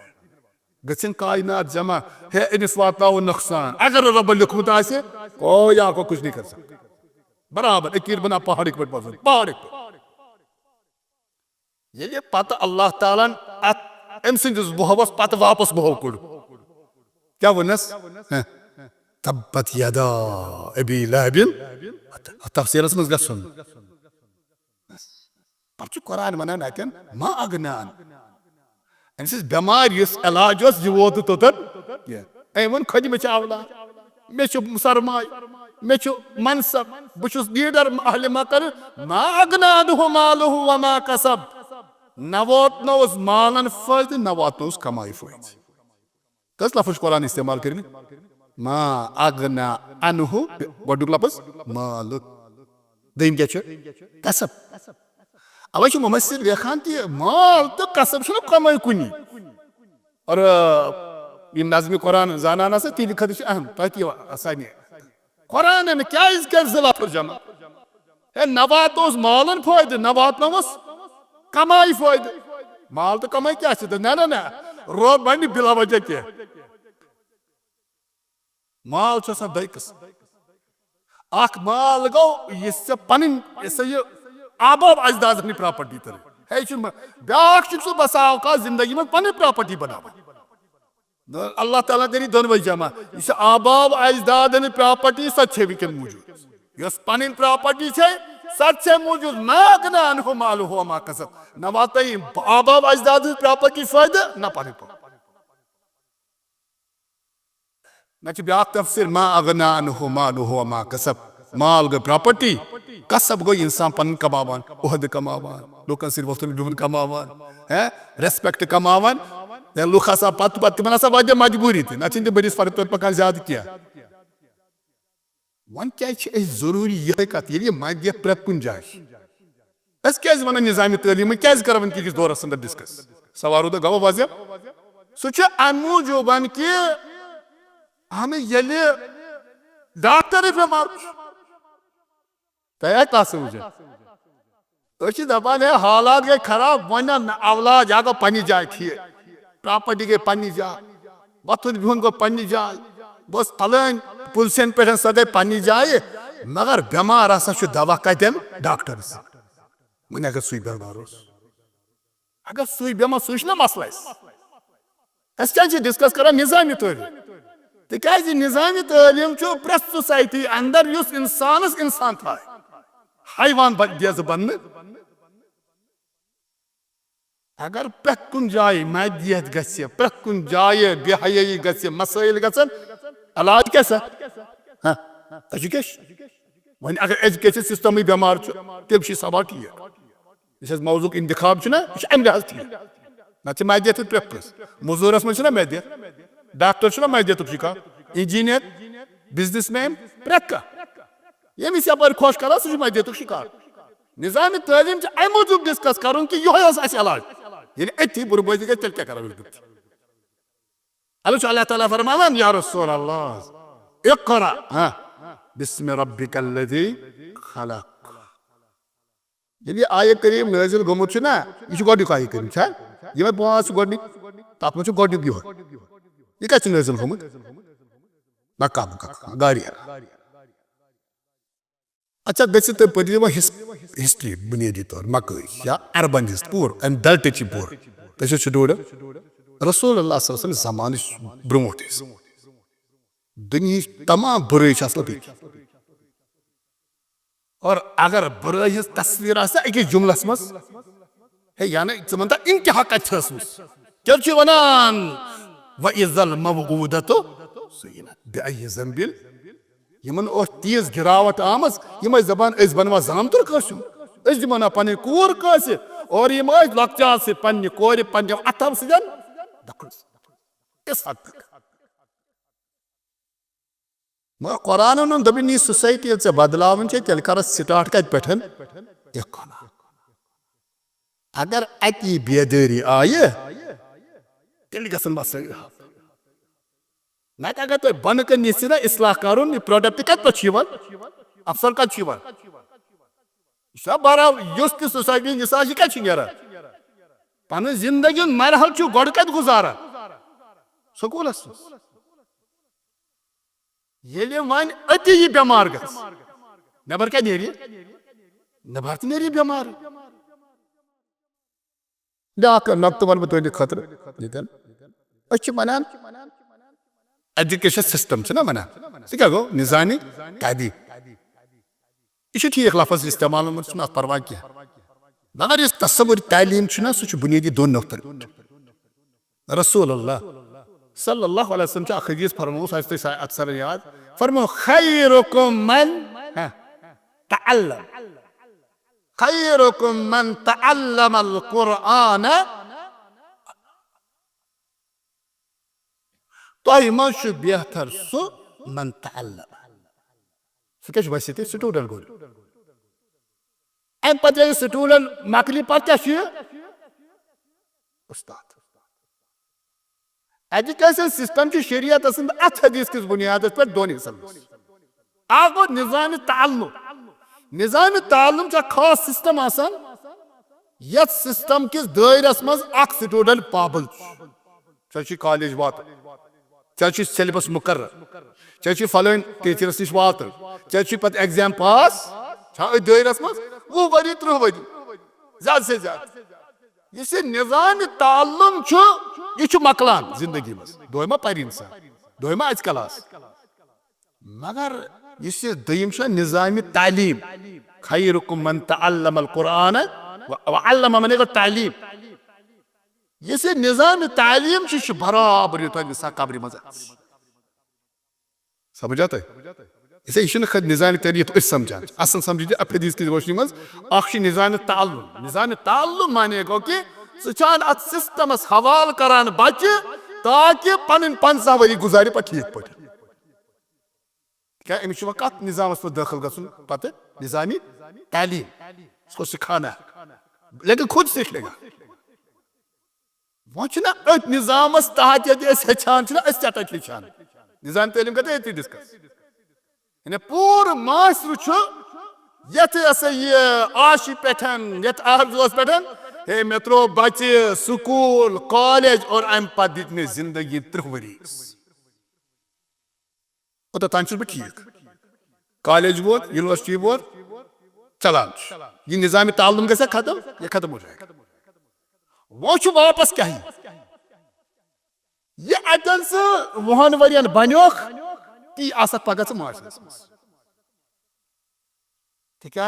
गन कायनात जमा है इनिस वातनाओ नुकसान अगर रब लिखमुत आसे कोई आपको कुछ नहीं कर सकता बराबर एक बना पहाड़ी पर पहाड़ी ये पत अल्लाह ताला अम सिंदिस बहवस पत वापस बहो कोड़ क्या वनस तब्बत यदा अबी लहबिन तफसीरस मज गसन पर कुरान वनान अतन मा अगनान अमिस बेमार यस इलाज यह वोत तोतन वन खज मे औलाद मे सरमाय मे मनसब बहुत लीडर अहल मकर मा अगनादहु मालहु वमा कसब न वोतनोस मालन फायदे न वोतनोस कमाई फायदे कस लफ्ज कुरान इस्तेमाल करनी मा अगना अनहु गोडुक लफ्ज माल दिन क्या कसब अवे मुमस्सिल लेखान ती माल तो कसब कमाई कुनी और ये नज़्म कुरान जाना से ती लिखत अहम तति आसानी कुरान में क्या कर लफ्ज जमा है न वोतनोस मालन फायदे न वोतनोस कमाई फायदे माल तो कमाई क्या ना ना ना रोब बन बिला वजह क्या माल दस माल गो यह पन यह आबाब अजदाद प्रॉपर्टी तर ब्या बसा जिंदगी में पन प्रॉपर्टी बना अल्लाह ताला करी दोनों जमा यह आबाब अजदाद प्रॉपर्टी सच वनकन मौजूद यस पन प्रॉपर्टी सच मौजूद ना माल हो मा कसब न वात आबाब अजदाद प्रॉपर्टी फायदे न पन न ब्या तफसीर मा अगना माल हो मा कसब माल गो प्रॉपर्टी कसब गो इंसान पन कमावान ओहद कमावान लोकन सिर वस्तुन बिहुन कमावान है रेस्पेक्ट कमावान लुक आसा पत पत तिमन आसा वजह मजबूरी न बरिस फर्क तो पकान ज्यादा क्या वन क्या जरूरी यह कत ये मद प्रेत कुन जाए क्या वन निजाम तलीम क्या कर वनकिस दौरस अंदर डिस्कस सवाल गो वजह सह अम मूजूबन कि हमें ये डॉक्टर बेमार तय तस दपान है हालात गई खराब वन औलाद गो पन्नी जाए ठीक प्रॉपर्टी गई पन्नी जाए वथुन बिहुन गो पन्नी जाए बस फलान पुलसन पे सह गई पन्नी जाए मगर बेमार दवा कतन डॉक्टर वन अगर सु बेमार अगर सु बेमार सह मसला क्या डिस्कस कर निजामी तलीम तिकाज निजामी तलीम प्रेस सोसाइटी अंदर इंसानस इंसान था हैवान दिज बन अगर प्रत कुन जाए मैदियत गि प्रत कुन जाए बेहयाई गि मसाइल गन इलाज क्या वन अगर एजुकेशन सिस्टम बेमार तब सवाल ठीक मौजूक इंतखाब अम लिहाज ठीक ना मैदियत प्रेफ मजूरस मज मैदियत डॉक्टर मैदियत शिकार इंजीनियर बिजनेसमैन प्रेत यमिस यपर खुश कर सह मैदियत शिकार निजाम तलीम अम मूजूब डिस्कस कर कि यह इलाज ये अति बुरबोजी गई तेल क्या करो अल्लाह ताला फरमान या रसूल अल्लाह इक़रा बिस्मि रब्बिकल्लज़ी खलक। ये आयत करीम नाज़िल गोमुत ना, यह गोडुक आयत करीम छा ये मैं पांच गोडुक तत में गोडुक ये क्या नाज़िल गोमुत मक्का मुकर्रमा गारिया। अच्छा गसित तुम पढ़ियो हिस्ट्री बुनियादी तौर मक्का या अरबन हिस्ट पूर अम बेल्ट पूर तुम स्टूडेंट रसूलुल्लाह सल्लल्लाहु अलैहि वसल्लम ज़माने ब्रोट दुनिया तमाम बुराई असल पे और अगर बुराई हज तस्वीर अकिस जुमलस मज है यानी वन इंतहा कस तेल वनान वइज़ल मवऊदतु सुइनत बिअय्यि ज़ंबिल यमन तीज गिरावट आमज यम जबान बनवा जामतुर कस दिमा पन कूर कस और यम लक्चा पन्न कोर पन्न अथव सदन मगर कुरान दबिन यह सोसाइटी ये बदलावन तेल कर स्टार्ट कत पे अगर अकी बेदारी आये तेल गसन मसले नत अगर तुम बन कन ना इस्लाह कर प्रोडक्ट कत पे अफसर कत बरा उस सोसाइटी मिसाल यह क्या पन जिंदगी मरहल गोड़ कत गुजारा स्कूलस ये वन अति यह बेमार ग नबर क्या नबर तो नेरी बेमार ब्याक नक्त वन तुंद खतर वन एजुकेशन सिस्टम ना वन सह क्या गो निज़ामी तालीम यह ठीक लफज इस्तेमाल अत परवा कह मगर इस तस्वुर तालीम सह बुनियादी दोन नुक्तन रसूलुल्लाह सल्लल्लाहु अलैहि वसल्लम हदीस फरमोस अक्सर याद फरमो खैरुकुम मन तअल्लमल कुरआन तोह मज बेहतर सह मन तअल्लम सह क्या वैसे स्टूडेंट गो अम पे स्टूडेंट मकली पे क्या उस्ताद एजुकेशन सिस्टम की शरीयत अत हदीस किस बुनियाद पे दोन हिस्सन गो निज़ाम तालुम खास सिस्टम ये सिस्टम किस दायरस मज स्टूडेंट पाबंद चे कॉलेज वात चे सिलेबस मुकर्रर चे फलान टीचरस नश वात चे पे एग्जाम पास दायरस मज 20 वरी 30 वरी ज्यादा से ज्यादा यह निज़ाम तालुम यह मकलान जिंदगी मज दोमा पर इंसान दोमा अज क्लास मगर इस दयम निज़ाम तालीम खैरुकुम मन तअल्लमल कुरआन व अल्लम मन तालीम यह निज़ाम तालीम बराबर यूत कब्र मज समझा तुम इसे यह निज़ाम तालीम समझान असल समझ अप हदीस की रोशनी मज निज़ाम ताल्लुम माने गो कि सह अत सिस्टमस हवाल करान बच्चे ताकि पन 50 वरी गुजारि पे ठीक पे क्या अमिस कत निज़ामस पे दाखिल गसन पत निज़ामी तालीम उसको सिखाना लेकिन खुद सीख लेगा वो अत निज़ामस तहत हेचान हेचान निज़ाम तालीम कर डिस्कस पूर माशरू ये आशी पे ये आरजुस पे हे मे त्रो बच्चे स्कूल कॉलेज और अम पे दित मे जिंदगी 30 वरी ओतन बह ठीक कॉलेज वोत यूनिवर्सिटी वोत चलान यह निज़ाम तालुम गया खत्म यह खत्म हो जाएगा वो वापस क्या यह अतन 20 वरियन बनो ती आसक पगह माशरस क्या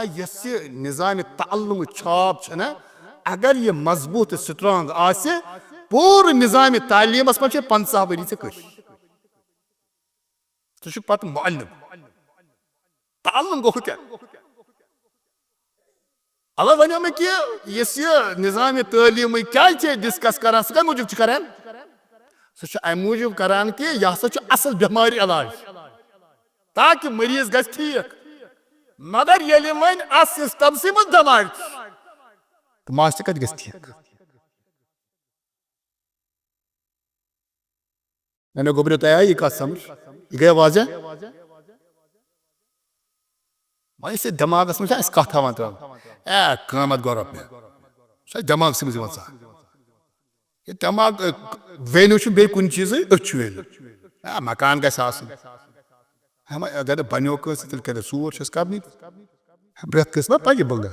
निज़ाम ताल्लुम छाप अगर यह मजबूत स्ट्रांग आसे पूर निज़ाम तालीमस मज 50 वरी सह पत मुअल्लिम ताल्लुम गो क्या अल्लाह वन मे कि निज़ाम तालीम क्या डिस्कस कर सह कम मूजूब कर सह अम मूजूब करान कि यह असल बेमारी इलाज ताकि मरीज ग ठीक मगर ये वन सिस्टम से मज दमाग तो मास्टर कत ग ठीक मैंने गोबर तय यह कत समझ यह गया वाजह वह दिमागस में कत त्रा कमत गो रप सह दिमाग से ये दिमाग वैल्यू बे कुन चीज वैल्यू मकान गस अगर बनो तेल कर सूर कर ब्रेथ गस पगे बंग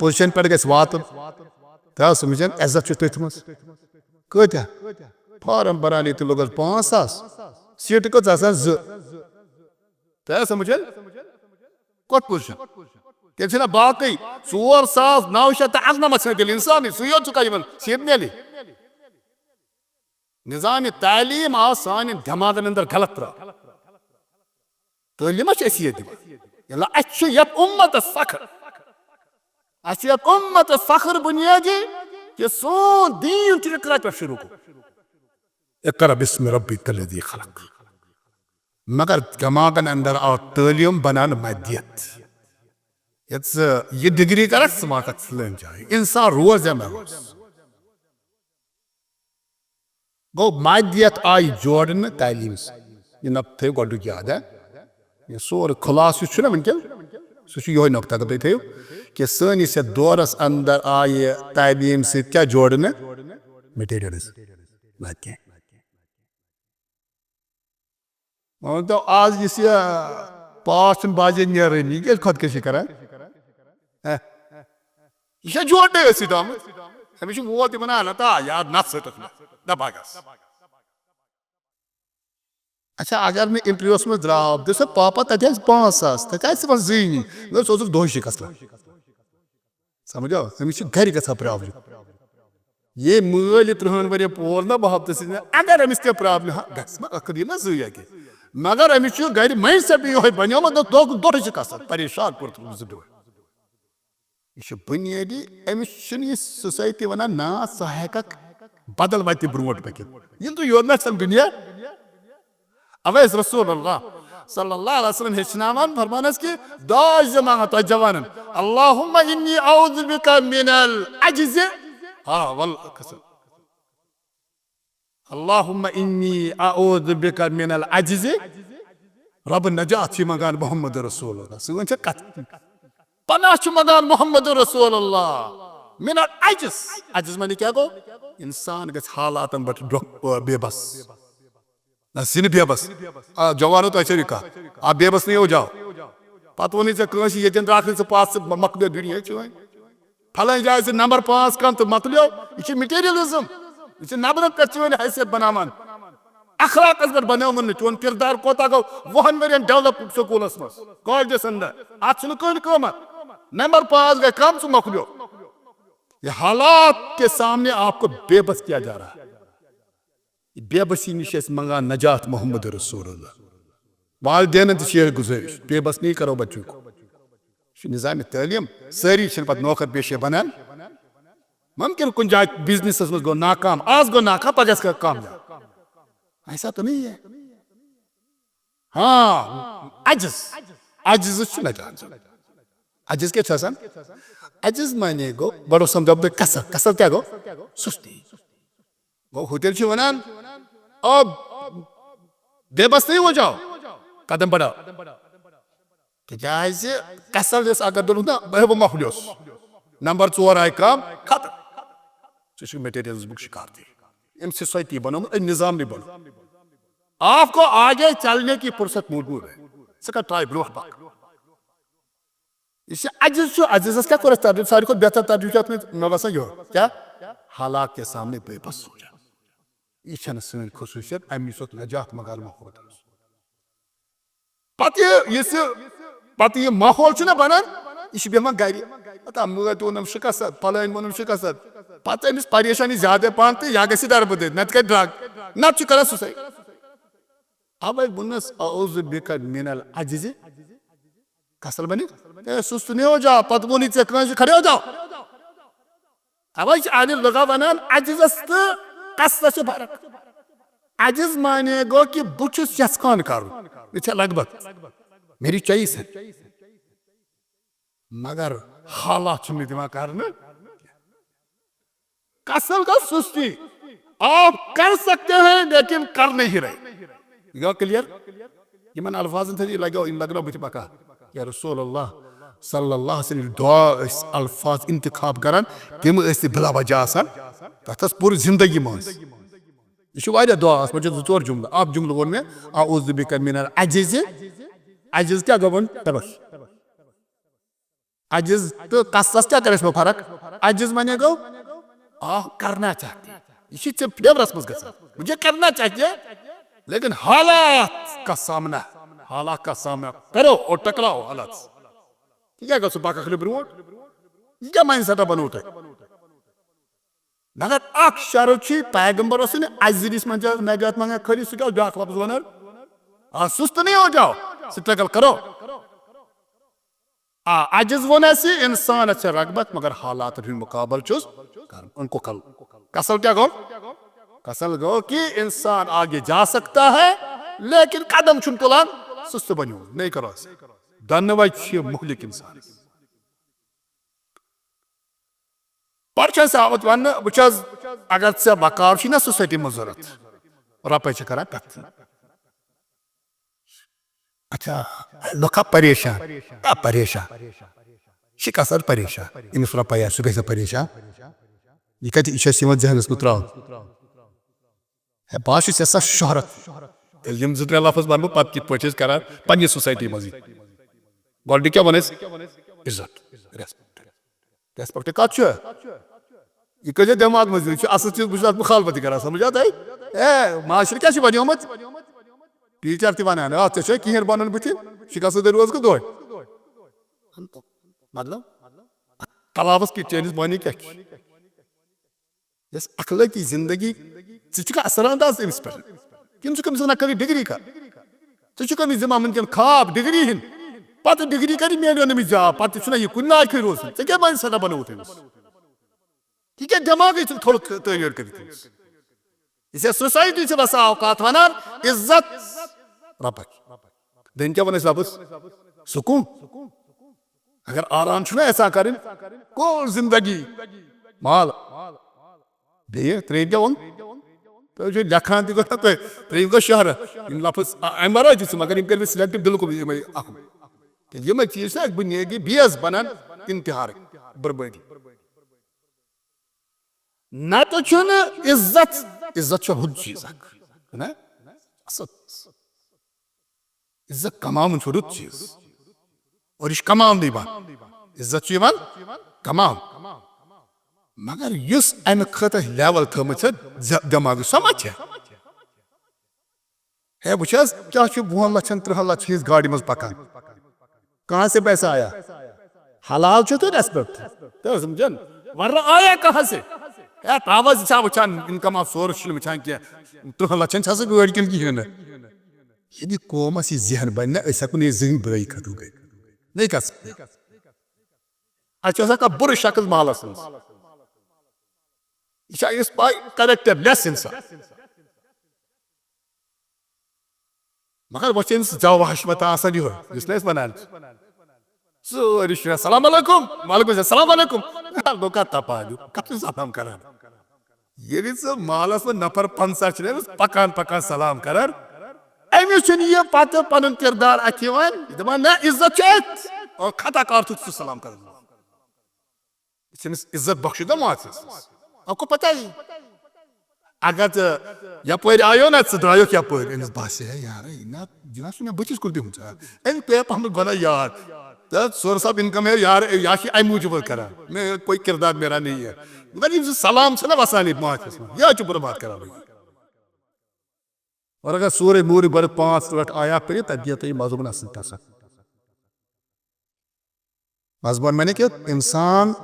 पोजिशन पे गस वात तो समझन इज्जत तथ मज कत फॉर्म बरान ये लोग 5,000 सीट कत तो समझन कत पोजिशन तेल बाकी 4,998 तेल इंसान सह सीट मेल निज़ाम तालीम आ सान दिमागन अंदर गलत त्रा तलीम उम्मत फख्र उम्मत फख्र बुनियादी कि सोन दीन इकरा पे शुरू इकरा बिस्म रब्बिकल्लज़ी खलक मगर दिमागन अंदर आओ तलीम बनान मदियत ये डिग्री कर समाकत इंसान रोज महूस गो मादियत आई जोड़न तालीम यह नक थो गो याद है ये सोर खुलास ना वनकन सह नुकता अगर थो कि सनिस दौरस अंदर आय तालीम सत क्या जोड़न मटेरियल्स तो आज इस पास बाजे नी ये खुदकशी कर यह जोड़ने अमिस वो वन ता यार नत दबागस अच्छा अगर मैं इंटरव्यूस में द्राव दस पापा तथ 5,000 तथ जीनी सह दह शिकस्त समझो अमिस घर ग प्रॉब्लम ये मल 3 वर पोल ना बह अगर अमिस क्या प्रॉब्लम ग ना जी मगर अमिस घर माइंड सेट ये बनो दह शिकस्त परेशान कोर यह बुनियादी अमिस सोसाइटी वन ना सह हेक बदल वत ब्रो पक तो योर ना दुनिया अवे रसूलुल्लाह सल्लल्लाहु अलैहि वसल्लम हेचनावान फरमानस कि दाज मांगा तो जवानन अल्लाहुम्मा इन्नी औज़ु बिका मिनल अज्ज वल कसम अल्लाहुम्मा इन्नी औज़ु बिका मिनल अज्ज रब नजात मंगान मोहम्मद रसूलुल्लाह सुन कत पनाह मंगान मोहम्मद रसूलुल्लाह मिनल अज्ज माने क्या गो इंसान गस हालातन बट बेबस ना सिन बेबस जवानो तो कह आप बेबस नहीं हो जाओ पत वन ये राख पास मकलियो दुनिया फलान जाए से नंबर 5 कम तो मकलियो यह मटेरियलिज्म यह नबरत पे वन हैसियत बनान अखलाक पे बनोन चोन किरदार कोता गो 10 वन डेवलप स्कूलस मज कॉलेजस अंदर अत कमत नंबर 5 गए कम सह मकलियो ये हालात के सामने आपको बेबस किया जा रहा है बेबसी निश मंगान नजात मोहम्मद रसूलुल्लाह वालिदैन गुजारिश बेबस नहीं करो बच्चों को निज़ाम तालीम सारी पे नौकर पेशे बनान मुमकिन कुछ जाए बिजनेस में गो नाकाम आज गो नाकाम पगह कामयाब ऐसा तो नहीं है हाँ अज्ज नजात अज्ज क्या अज्ज माने गो बड़ो समझो कसर कसर क्या गो सुस्ती गो हुतेल वनान अब बेबस नहीं हो जाओ कदम बढ़ाओ तज कसर अगर दोनों ना बह मखलियोस नंबर 4 आय कम खत्म सह मटेरियल्स बुक शिकार थी इन सोसाइटी बनो निज़ाम नहीं बनो आपको आगे चलने की फुर्सत मौजूद है सह ट्राई ब्रो अज्ज क्या कर सारी को बेहतर तरजीह मे बसान यो क्या हालात के सामने बेबस हो जाए यह सन खसूसियत अमिस नजात मगान माहौल पे माहौल बनान यह बेहमान गर मत वोनम शिकस्त फलान वोनम शिकस्त पे अमिस परेशानी ज्यादा पान तो यह गि दरबदर नत कर ड्रग नत कर सुसाइड अवे वनस औज़ु बिका मिनल अज्ज कसल बने सुस्त नहीं हो जाओ पत वो खड़े हो जाओ अवे आने लगा वनान अज्जस तो कसस फर्क अज्ज माने गो कि बुछुस यस्कान कर यह लगभग मेरी चॉइस है मगर हालात दिमा कर कसल का सुस्ती आप कर सकते हैं लेकिन कर नहीं रहे क्लियर इन अल्फाजन लगो इन लगनो बुथ पका या रसूल अल्लाह सल्लल्लाहु अलैहि वसल्लम दुआ अल्फाज इंतखाब करान तिम बिला वजह आसान तथस पूरी जिंदगी मज यह दुआ जोर जुमल आप जुमल वो मे आऊज़ु बिका मिनल अजिज़ अजिज़ क्या गो तबस अजिज़ तो कसस क्या कर फर्क अजिज़ माने गो करना चाहते यह फेवरस मज ग मुझे करना चाहिए लेकिन हालात का सामना करो और टकराओ हालात क्या गो पाक ब्रो क्या माइन सटा बनो तुम मगर अख शर्त पैगम्बर अजिज़ मज नजात मंगा खरी सह क्या ब्या लफ्ज वन सुस्त नहीं हो जाओ स्ट्रगल करो अजिज़ वन इंसान रगबत मगर हालात मुकाबल उनको कल कसल क्या गो कसल गो कि इंसान आगे जा सकता है लेकिन कदम चुन तुलान सुस्त बनो नहीं करो दनवे मुहलिक इंसान पे आमत वन अगर ऐ वकार ना सोसाइटी में जरूरत रुपये करान कत अच्छा लुखा परेशान क्या परेशान शिकसर परेशान अमिस रुपये सह गई परेशान यह कत यह जहनस बह त्रा बह यसा शोहरत जो त्रे लफ्ज वन पे पे करान पे सोसाइटी मज गो क्या वन इज्जत रेस्पेक्ट कत यह कर दिमाग मज असल चीज बहुत मुखालफत कर समझ ए माशर क्या बनोत टीचर वन ऐसे कहें बन बुथ शिकस्त रोज गो मतलब कलावस कि चैनिस बनी क्या अखलाकी जिंदगी असर अंदाज अमिस पे कि कभी डिग्री कर कभी जिम्मा वनकन खाब डिग्री हिंद पे डिग्री कर मिलो नमिस जॉब पे यह कुन लायक रोज क्या बन सदा बनोत अमिस यह क्या दिमाग थोड़ तैयार कर सोसाइटी बसा औकात वन इज्जत रब दिन क्या वन लफ्ज सुकून अगर आराम ऐसा कर जिंदगी माल बे त्रेम क्या वो लेखान त्रेम गो शहर लफ्ज अम वर मगर कर सिलेक्ट बिल्कुल यम चीज बुनियादी बेस बनान इंतहार बर्बादी न तो इज्जत इज्जत हुद चीज ना इज्जत कमावन रुत चीज और यह कमान इज्जत कमान मगर अमे खत लेवल थमत दिमाग समझ है वो क्या 20 लक्ष 30 लक्ष गाड़ी मज पकान कहाँ से पैसा आया हलाल तो रेस्पेक्ट तो समझन वरना आया कहाँ से तावज वचान इनकम ऑफ सोर्स वचान क्या 30 लक्ष गाड़ी कन कहें यदि कौमस यह जहन बन हको जिंद बई खतु गई नहीं कर सकते बुर शक्ल मालस यह करेक्टर लेस इंसान मगर वो जव हशमत यह वन सारी सलाम अलैकुम वालेकुम सलाम अलैकुम सलाम कर मालस नफर 50 पकान पकान सलाम कर अमिस पे पन किरदार अथ दपान ना इज्जत और खता कर सलाम कर इज्जत बख्शुदा मात आपको पता ही अगर यपर आयो ना द्रायो यपर अमिस बासे यार ना जनाब मैं बचिस कुल दिम अमि पे पहन गना यार सोर्स ऑफ इनकम है यार या अमि मूजूब कर मैं कोई किरदार मेरा नहीं है मगर सलाम ना वसान मात यह बर्बाद कर और अगर सूर्य मूर बर 5 मिनट आया पे तबियत मजमून मजमून मैंने कि इंसान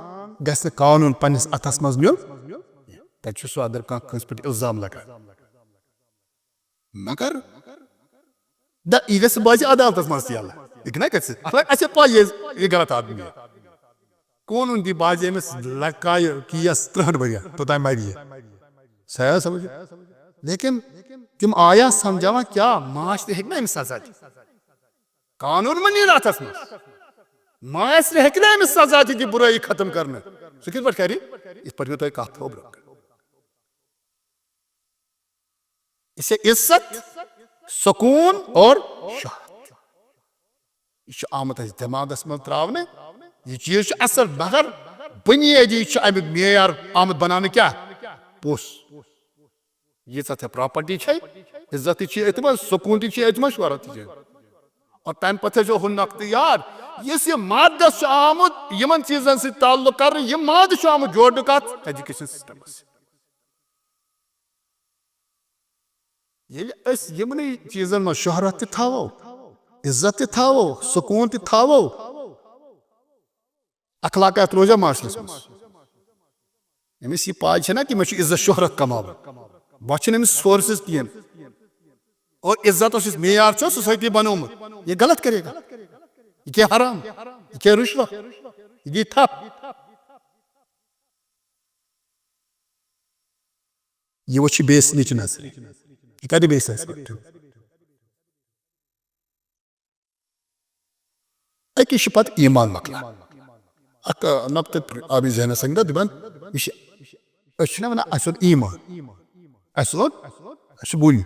गस कानून पन्निस अथस मज न्युन तक सह अगर कस पे इल्जाम लगा मगर यह गस बाज अदालत मज यल यह पा यह गलत आदमी है कानून दी बाज अमिस लकाय कियस 3 वरिया तोतान मरिए सह समझ लेकिन तुम आया समझावा क्या माश हे ना अमिस सजा कानून में नहीं अथस माश हे ना अमिस सजा दी बुराई खत्म करने सह कित कर इस पर तुम कत थोब इसे इज्जत सुकून और शोहरत यह आमुत दिमागस मज त्रावने यह चीज असल मगर बुनियादी अमिक मेयार आमुत बनाने क्या पोस यीचा थे प्रॉपर्टी इज्जत अत सुकून अत शहरत और तम पे जो हु नक्त यार इस मादस आमुत इन चीजन से ताल्लुक कर यह माद आमुत जोड़ कत एजुकेशन सिस्टम यमन चीजन मज शहरत थो इज्जत थो सुकून थो अखलाकत रोजा माशरस मज अमिस यह पाज ना कि मे इज्जत शहरत कमा वह अमिस सोर्सेस कहें और इज्जत मेयार सोसाइटी बनोमुत ये गलत करेगा ये क्या हराम ये क्या रुश्वत ये थप ये वो बेस नीच नजर ये कद बेस अकिश पत ईमान मकला अक नक्त आबी जहन संग दबन ना वन अस ईमान अस बुन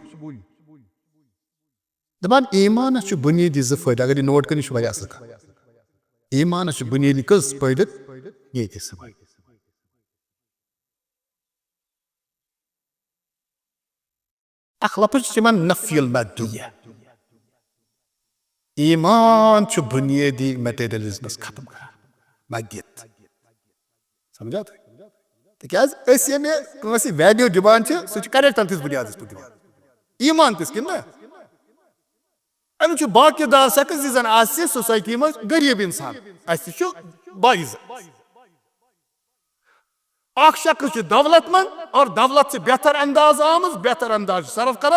दपान ईमान बुनियादी जो फायदा अगर नोट कर असल ईमान बुनियादी कस फायद ये अख लफ्ज नफिल मदुया ईमान बुनियादी मटेरियलिज्म खत्म कर मदियत समझा तस वैल्यू दिवान सह करेक्ट तस बुनियाद पे दिवान ईमान तस कि अमिक बाकी दाव सक्स यह जन सोसाइटी मज गरीब इंसान बाइज शख्स दौलतमंद और दौलत से बेहतर अंदाज आमज बेहतर अंदाज सर्व कर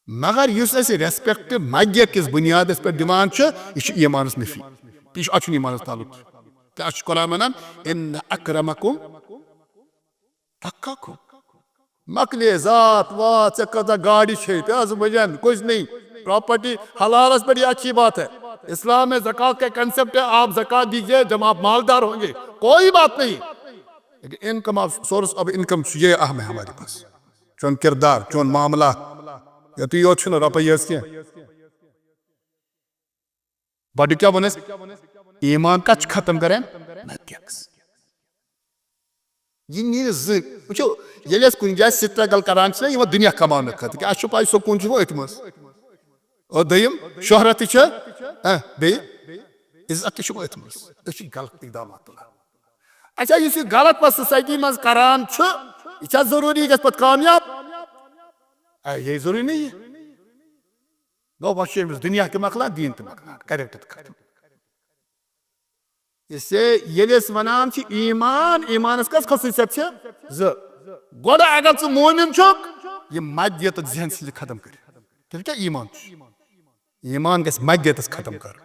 मगर रेस्पेक्ट मदियत किस बुनियाद पे दिवान यह ईमानस नफी यह ईमानस ताल्लुक क्या कुरान वन इन अक्रमकुम तक्काकुम मकले जात वात कदा गाड़ी बजन कुछ नहीं प्रॉपर्टी हलालस पर यह अच्छी बात है इस्लाम में ज़कात का कंसेप्ट है आप ज़कात दीजिए जब आप मालदार होंगे कोई बात नहीं लेकिन income of source of income ये अहम है हमारे पास चौन किरदार चौन मामला या तो यो रुपये बड़ क्या वन ईमान कत खत्म करें यह वो ये कुछ जाए स्ट्रगल करान दुनिया कमान खत पाई सुकून अत और दम शहरत बे इज्जत अत गलत इकदाम अच्छा इस गलत पे सोसाइटी मज करान यह जरूरी गो पे कामयाब ये जरूरी नहीं गो वह दुनिया के मकलान दीन तो मकलान करेक्ट खत्म इससे ये वनान ईमान ईमानस कस खसूसियत गोड अगर च मोमिन यह मदियत जहन से खत्म कर क्या ईमान ईमान गस मदियत खत्म कर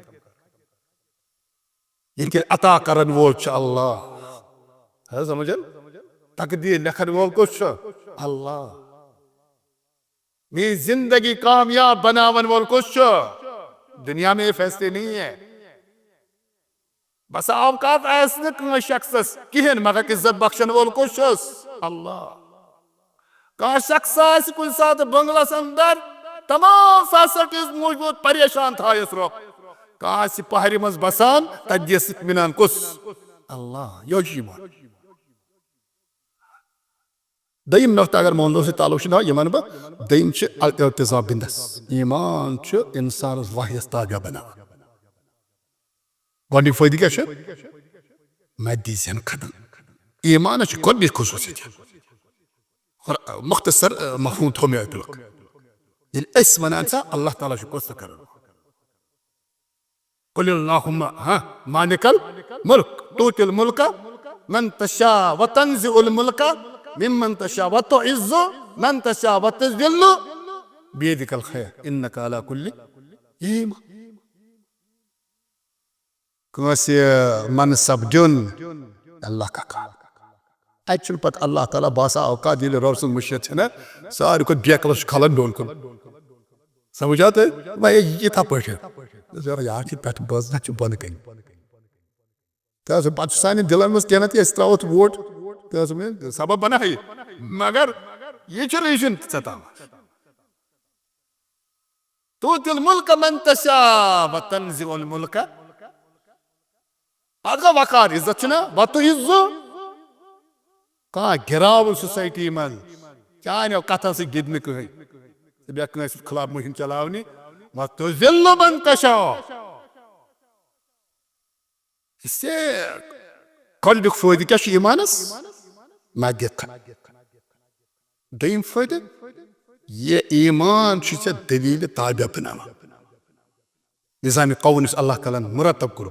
ये अता करन वोल अल्लाह समझन तकदीर लिखन वोल कुछ अल्लाह मेरी जिंदगी कामयाब बनावन वोल कुछ दुनिया में फैसले नहीं है बस औकात शख्स कहें मगर इज्जत बख्शन वोल कुछ अल्लाह कह शख्स कुछ सात बंगलस अंदर तमाम फैसिलिटीज मौजूद परेशान थायस रोक कह पहाड़ी मज बसान तदिस इत्मीनान कुस अल्लाह यो ईमान दयम नफ्त अगर मोहल्लों से ताल्लुक यह वन बह दयम अल्तिजा बिंदस ईमान इंसान वाहियस ताबा बना गोड फायद क्या मदी जहन खत्म ईमान गोड खसूसियत मुख्तसर मफहूम थो मे अतलक वनान अल्लाह ताला कुछ कर कुल अल्लाहुम्मा मालिकल मुल्क तूतिल मुल्क मन तशा व तंज़िउल मुल्क मिम्मन तशा व तुइज़्ज़ु मन तशा व तुज़िल्लु बियदिकल खैर इन्नका अला कुल्लि मनसब दिन अल्लाह का काम अत पे अल्लाह ताला बासा औकात ये रब सुन मुशियत है सारे को बेकलस खलन डोन कुन समझा तो भाई ये था पे यार पे बजना बंद कर पे सान दिलन मज कह त्रो वोट सबब बना मगर ये रीजन सता तुतिल मुल्क मन तशा व तंजिउल मुल्क। अगर वकार इज्जत ना वतु इज्जो कह गिराव सोसाइटी मन चानो कथा से गिदन कह खिलाफ मुहिम चलावनी वतु जिल्ल मन तशा। इससे कल्बिक फायदे क्या ईमानस मग्यत दोम फायदे ये ईमान दलील ताबे बनावा निज़ाम कौन अल्लाह ताला मुरतब कर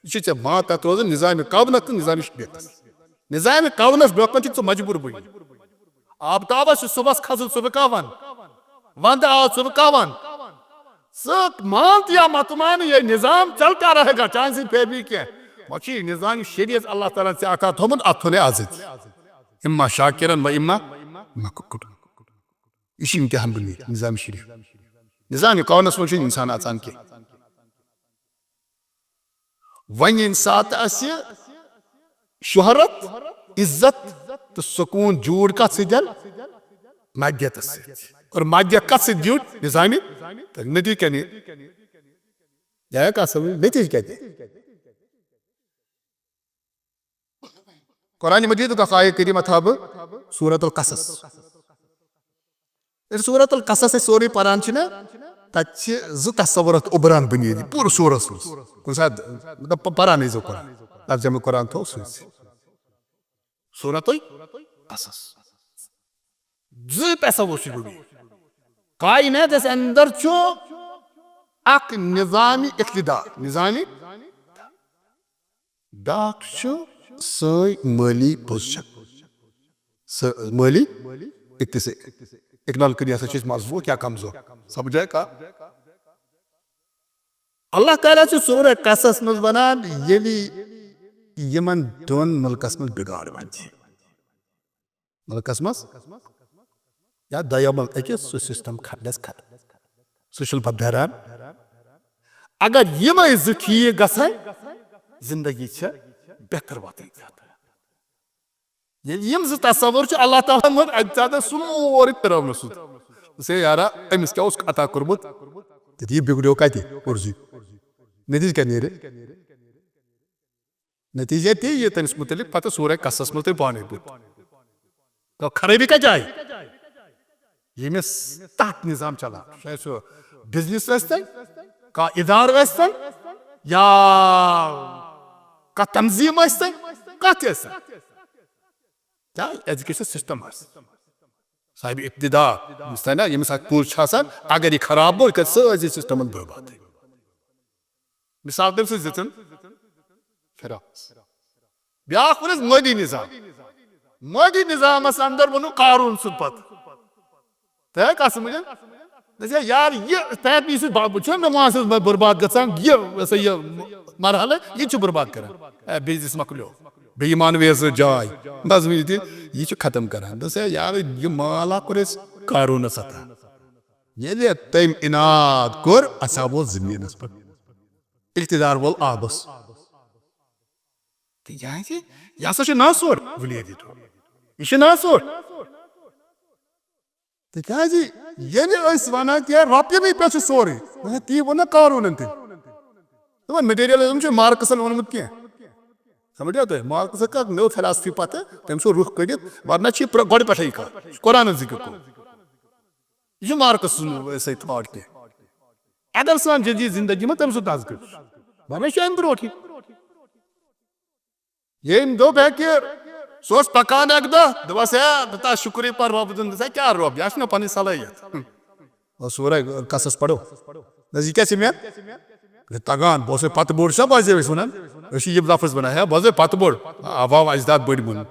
यह मात रोज निज़ाम कौन तो निज़ाम शरीयत निज़ाम कौनस ब्रोकन मजबूर बन आबताबस सुबह खसन सुबह कवन वंद आओ सुबह कवन मान या मत मान ये निज़ाम चलता रहेगा चाहे से फिर भी क्या वही निज़ाम शरीयत अल्लाह ताला से आता थोमन अथुने आजिद इम्मा शाकिरन व इम्मा मकफूर इसी इम्तिहान बनी निज़ाम शरीयत निज़ाम कौनस में इंसान आसान के वन सात शोहरत इज्जत तो सुकून जूड़ का सिजल मग्यत और मग्यत का से जूड़ निज़ामी नदी क्या नहीं जाए का सब नतीज कहते कुरान मजीद का आयत करीम था सूरतुल कसस सूरतुल कसस सोरे परान ना तत्छ ज तस्वुरत उबरान बनी पूर सूरस कुन सात मतलब परान जो कुरान तर्जुमा कुरान थो सूरतुल कसस ज तस्वुर बनी कायनात के अंदर छो अक निज़ामी इक्तिदार निज़ामी डाक छो सई माली पोजीशन माली इकनॉल करिया से मजबूत क्या कमजोर समझे का अल्लाह ताला से सूरह कसस में बनान यली यमन दोन मुल्कस में बिगाड़ बंदी मुल्कस में या दयामल एक सिस्टम खडस खड सोशल बदरान अगर यम ठीक गसन जिंदगी छ बेहतर वातन यम ज तस्वुर अल्लाह ताला मन अत सोरे तरह से यारा अमिस क्या अता कोर्मुत ये बिगड़ो कत उर्जी नतीज क्या नीर नतीजे ती ये तमिस मुतलिक पता सूरह कसस में तुम पाने तो खराबी क्या जाए यमिस तहत निज़ाम चला बिजनेस का इदार या का तंजीम कत क्या एजुकेशन सिस्टम साहिब इब्तिदा ना यमिस पूर अगर यह खराब हो सारी सिस्टम बर्बाद मिसाल तम दिन फिर ब्या मोदी निज़ाम अंदर वो कारून सुन पत तह कह समझ यार ये तहत मे वहां बर्बाद गसान ये मरहल यह बर्बाद कर बिजनेस मकलो बेईमान वेज जाय बस यह खत्म करान दस यार यह माला कोर कारून अता ये तम इनाद कोर असा वोल जमीनस पे इख्तिदार वोल आबस यह हसा नासोर वलीद यह नासोर तज ये वन रोपये पे सोरे ती वो कारून मटेरियलिज्म मार्क्सन वोनमुत क्या समझो तुम मार्क्स का नो फिलासफी पत तम सो रुख कड़ वरना गो पे कुरान जिक्र यह मार्क्स सही थॉट क्या अदल सान जदीद जिंदगी में तम सो तस्कर वरना अम ब्रो यम दोप कि सो पकान अक दस बता शुक्र पर रोब दिन क्या रोब यह ना पी सलाहियत सूरह कसस पढ़ो यह क्या तगान बस पत बोड़ सब वन ये लफ्ज बना बस पत बोड़ अवाव अजदाद बड़ मन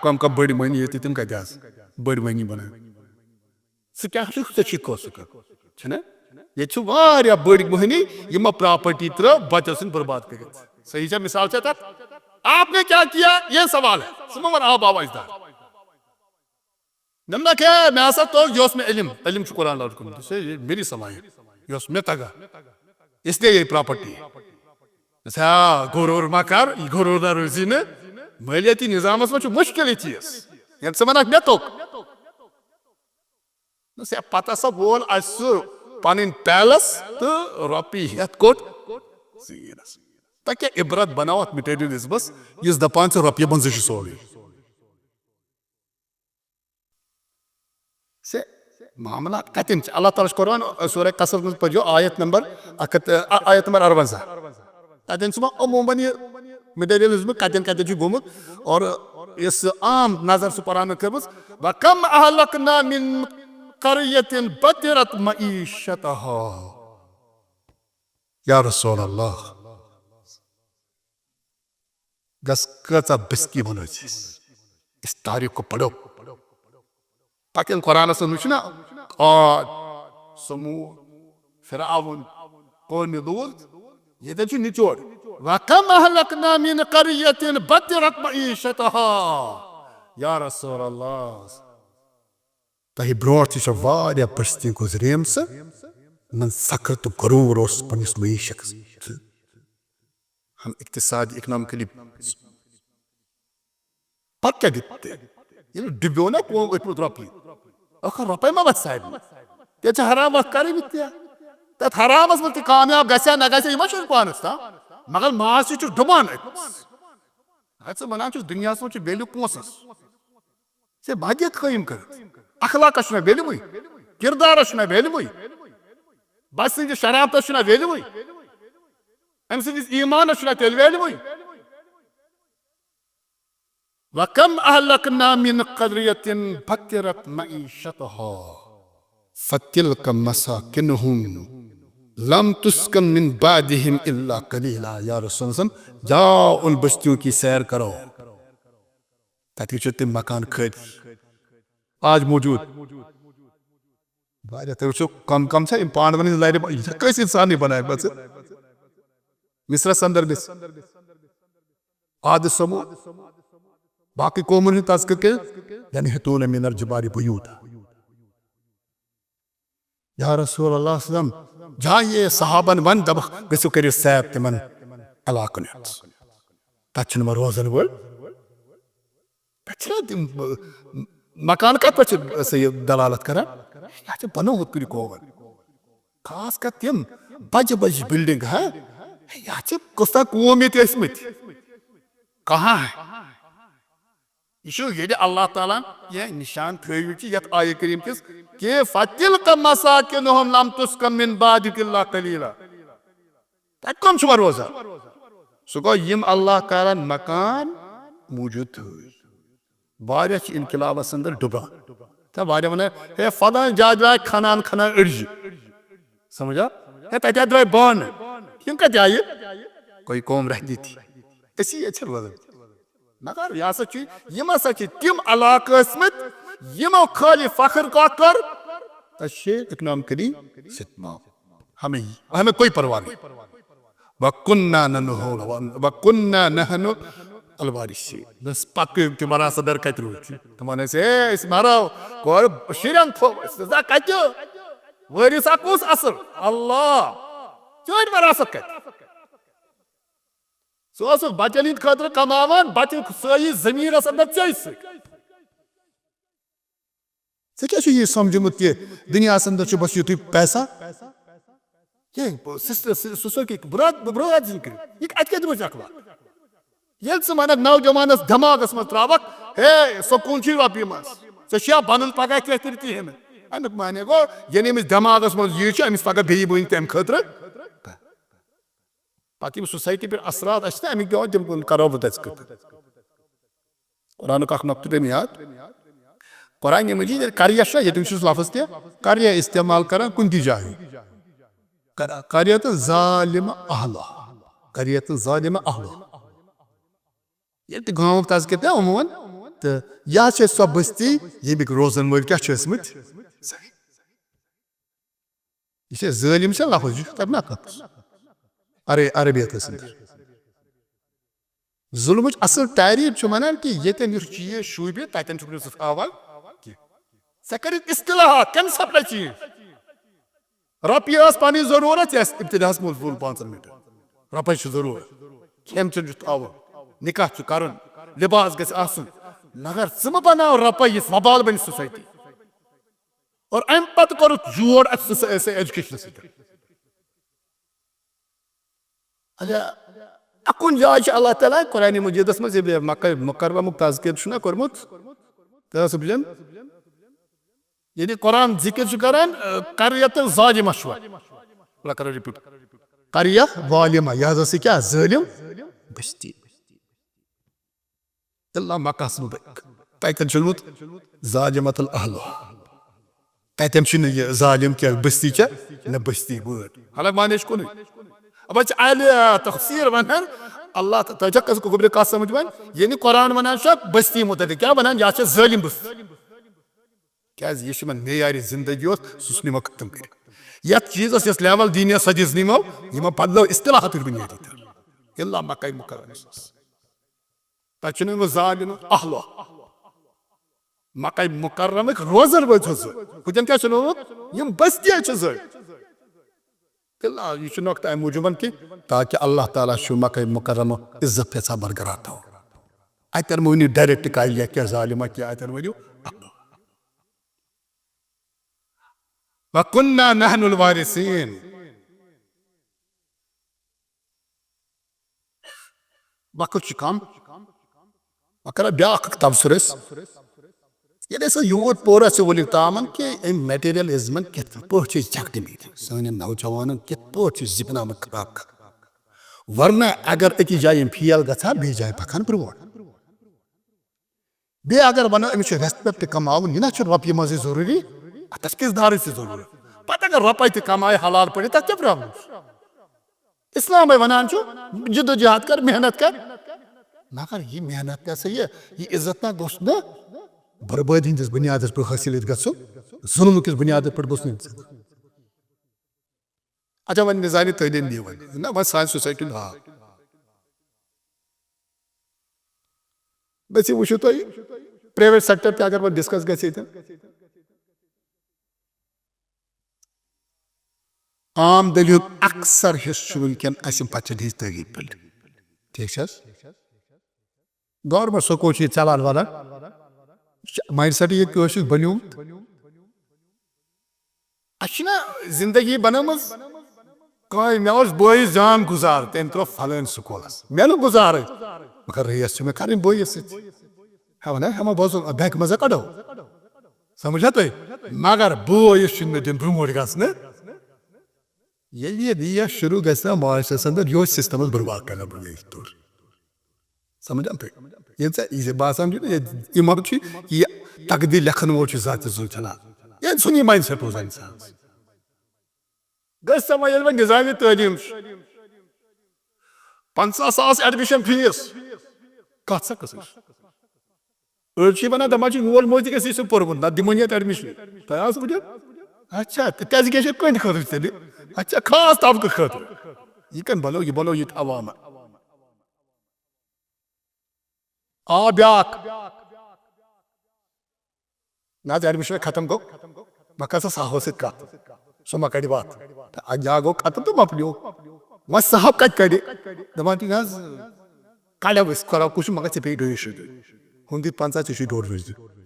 कम कम बड़ मन ये तम कत बड़ मनी बना क्या ये बड़ महनी यम प्रॉपर्टी त्र बच्चों सिंह बर्बाद कर सही मिसाल तक आपने क्या किया ये सवाल है सुमन आप बाबा इजदार नमना क्या मैं ऐसा तो योस में इल्म कुरान लड़कुन मेरी सलाहियत योस में तगा इसलिए ये प्रॉपर्टी गुरूर मकर गुरूर रुजीन मालियाती निज़ाम में मुश्किल चीज ये वन मे तोक पता सा वोल पन पैलस तो रॉपी हेत कोट जीनस तक इबरत बनाओ मटेरियलिज्मस इस दपान से रॉपी बन सोरी से मामला कतन अल्लाह ताला कुरान सूरह कसर में पढ़ो आयत नंबर 58 तन अमूमन यह मटेरियलिज्म कतन कतन गोमुत और इस आम नजर से कुरान कर वकम अहलकना मिन क़रियतिन बतिरत मईशतहा या रसूल अल्लाह गस कचा बिस्की बनो इस तारीख को पढ़ो ताकि कुरान से नुचना आद समूद फिरआउन कौम लूत ये तो निचोड़ वकम अहलकना मिन क़रियतिन बतिरत मईशतहा या रसूल अल्लाह तह ब्रोट वारिया बस्ती गुजरेम से मन सकर तो गरूर और पनिस मईशत हम इक्तिसाद इकनॉमिकली पर क्या दिखते ये डिब्बो ना को इतने रॉपी अखर रॉपी में बस साइड ते हराम वक्त करी बित्या तत हराम अस मत कामयाब गसा न गसा ये मशहूर पानस ता मगर मास च डुमान हस मना च दुनिया सो च वैल्यू पोसस से भाग्य कायम कर अखलाक छना वैल्यू किरदार छना वैल्यू बस से शराब छना वैल्यू अम से ईमान छना तेल वैल्यू वकम अहलकना मिन क़रियतिन बतिरत मईशतहा फतिल्क मसाकिनुहुम लम तुस्कन मिन बादिहिम इल्ला कलीला या रसूल जाओ उन बस्तियों की सैर करो ताकि तिम मकान खद आज मौजूद कम कम से पान बन लारे कैसे इंसान नहीं बनाए बस मिस्र संदर्भ आद समूह बाकी कौमों ने तस्कर के यानी हतून मिनर जबारी बुयूत या रसूल अल्लाह सल्लम जहाँ ये सहाबन वन दब गसु करियो सैब तिमन अलाकन तचन म रोजन वल तचरा मकान का पछ से दलालत करा या च बनो होत करी कोवन खास का तिम बज बज बिल्डिंग है या च कोसा कुओमित इसमित कहाँ है ये अल्लाह ताला ये निशान थयु यत आय करीम किस के फतिल्क मसाकिनुहुम लम तुस्कन मिन बादिक इल्ला कलीला तत कम छ रोजा सो गो यम अल्लाह ताला मकान मौजूद वारिया इनकलाब अंदर डुबा तो वारिया वन हे फलां जाय द्राय खनान खनान अर्ज समझा हे तत द्राय बान यम कत आय कोई कौम रहती थी ऐसी अच्छा रोजा मगर यह हसा तिम इलाक यमो खाली फखर कर इकनॉमिकली हमें कोई परवाह नहीं वकुन्ना नहनु अलवारिसीन बस पक तुम्हारा सदर कत रोज तुमने से इस मारो कोर शिरन थो सजा कत वरिस अकुस असर अल्लाह चोर वरासत कत सो बचन हिंद खतर कमावान बचन सही जमीन अंदर क्या ये समझमुत कि दुनिया अंदर बस युत पैसा ये सोसाइटी बुराद ये अत रोज अखलाक ये वन नौजवानस दिमागस मज त्रावक हे सकून रॉपी मज ऐ बन पगह क्या अमुक माने गो ये दिमागस मज यह अमिस पगह बे बन तम खतर पत् सोसाइटी पे असरात अमिक दिवान तम करो बह कुरान नुक्त पे याद कुरान मजीद करिया ये लफ्ज तह करिया इस्तेमाल कर कुन जाए करियत जालिम अहला करियत जालिम अहला ये गाँव तस्कर पे अमूमन तो यह सो बस्ती यमिक रोजन वल क्या यह जालिम से लफ्ज तब ना अरे अरबियत जुल्म असल तारीफ वन कि यन चीज शूबे तन हावान कर इस्तिलाहात कंसेप्ट चीज रॉपी पी जरूरत इब्तदा मूल 5 मिनट रॉपे जरूरत खेम चन थवन निकाह कर लिबास गस मगर ज़म बनाओ रॉपे वबाल बन सोसाइटी और अम पत कर जोड़ एजुकेशन अच्छा अकुन जाय अल्लाह ताला कुरान मजीदस मज मक्का मुकर्रमा तज़किर कोर्मुत तसबजन ये कुरान जिक्र करान करियत ज़ालिमा करो रिपीट करिया वालिमा यह क्या ज़ालिम बस्ती अल्लाह मक्का तक चुनमुत ज़ालिमतुल अहलो तम ज़ालिम क्या बस्ती न बस्ती बर्ड हालांकि माने कुन अब तफसीर वन अल्लाह गुब्र कत समझ वन ये कुरान वन बस्ती मुतल क्या वन यह ज़ालिम बस्ती क्या यह मेयार जिंदगी सह निमो खत्म कर ये चीज़स यस लेवल दीनिया सदिस निमो यमो बदलो इस्तिलाहत बुनियादी इल्ला मक्का मुकर्रमा तक ज़ालिम अहलो मक्का मुकर्रमा रोजर वो हुजन क्या यम बस्तियाँ यह नोक्त अम मूजूबन कि ताकि अल्लाह ताला मक्का मुकर्रमा इज्जत पे बरकरार थो अतन वो डायरेक्ट कह क्या ज़ालिमा क्या अतन वो वकुन्ना नहनुल वारिसीन वक्त कम कर ब्या तबसर ये यूत पोर वोल तामन कि मेटेरियलिज्मन कित पे चकदमीत सन नौजवान कित पे जिपन खराब वरना अगर अकिस जाए फेल गा बे जाए पकान ब्रो बे अगर वन अमिस रेस्पेक्ट कमावन यह रपये मज जरूरी अतस किस दार जरूरत पत अगर रुपये तमाए हलाल पे तक क्या प्रॉब्लम इस्लाम वनान जदोजहद कर मेहनत कर मगर यह मेहनत क्या सही है यह इज्जत ना गोस ना बर्बाद हंदिस बुनियाद पे हासिल गो जुल्म किस बुनियाद पे गोस अच्छा वन निजानी तलीम दी वन ना वन सान सोसाइटी हाँ बस वो तुम प्राइवेट सेक्टर ते अगर वो डिस्कस ग आम दलिल अक्सर हिस्स वनकन बचन हज तलीम पे ठीक गवर्नमेंट स्कूल चलान वालान माइंड सेट ये बनोत अच्छा जिंदगी बनम मे बोस जान गुजार तम त्रो फलान स्कूलस मे नु गुजार मगर रेस मे कर बोस वन हम बस बैंक मजा कड़ो समझा तुम मगर बोस मे दिन ब्रोट गन ये शुरू ग माशरस अंदर यो सिस्टम बर्बाद कर समझा तुम ये बासान इम यह तकदीर लेखन वो ज़ात चलान ये सुन माइंड सेट रोजान इंसान गस समझ वो निज़ामी तलीम 50,000 एडमिशन फीस कत सा कस अड़ी वन दपा मोल मोज गि पोर्मुत ना दिमो एडमिशन तुम समझ अच्छा एजुकेशन कद खर तेल अच्छा खास तबकह खतर यह कन बलो यह बलो ये अवाम आ ब्या ना एडमिशन खत्म गो मे कर साहब सत सह मा कड़ बात जा गो खत्म तो मपलियो वह साहब कत कड़ दपान कड़ो करो कुछ मगर पे 2 हम दी 50 चे 2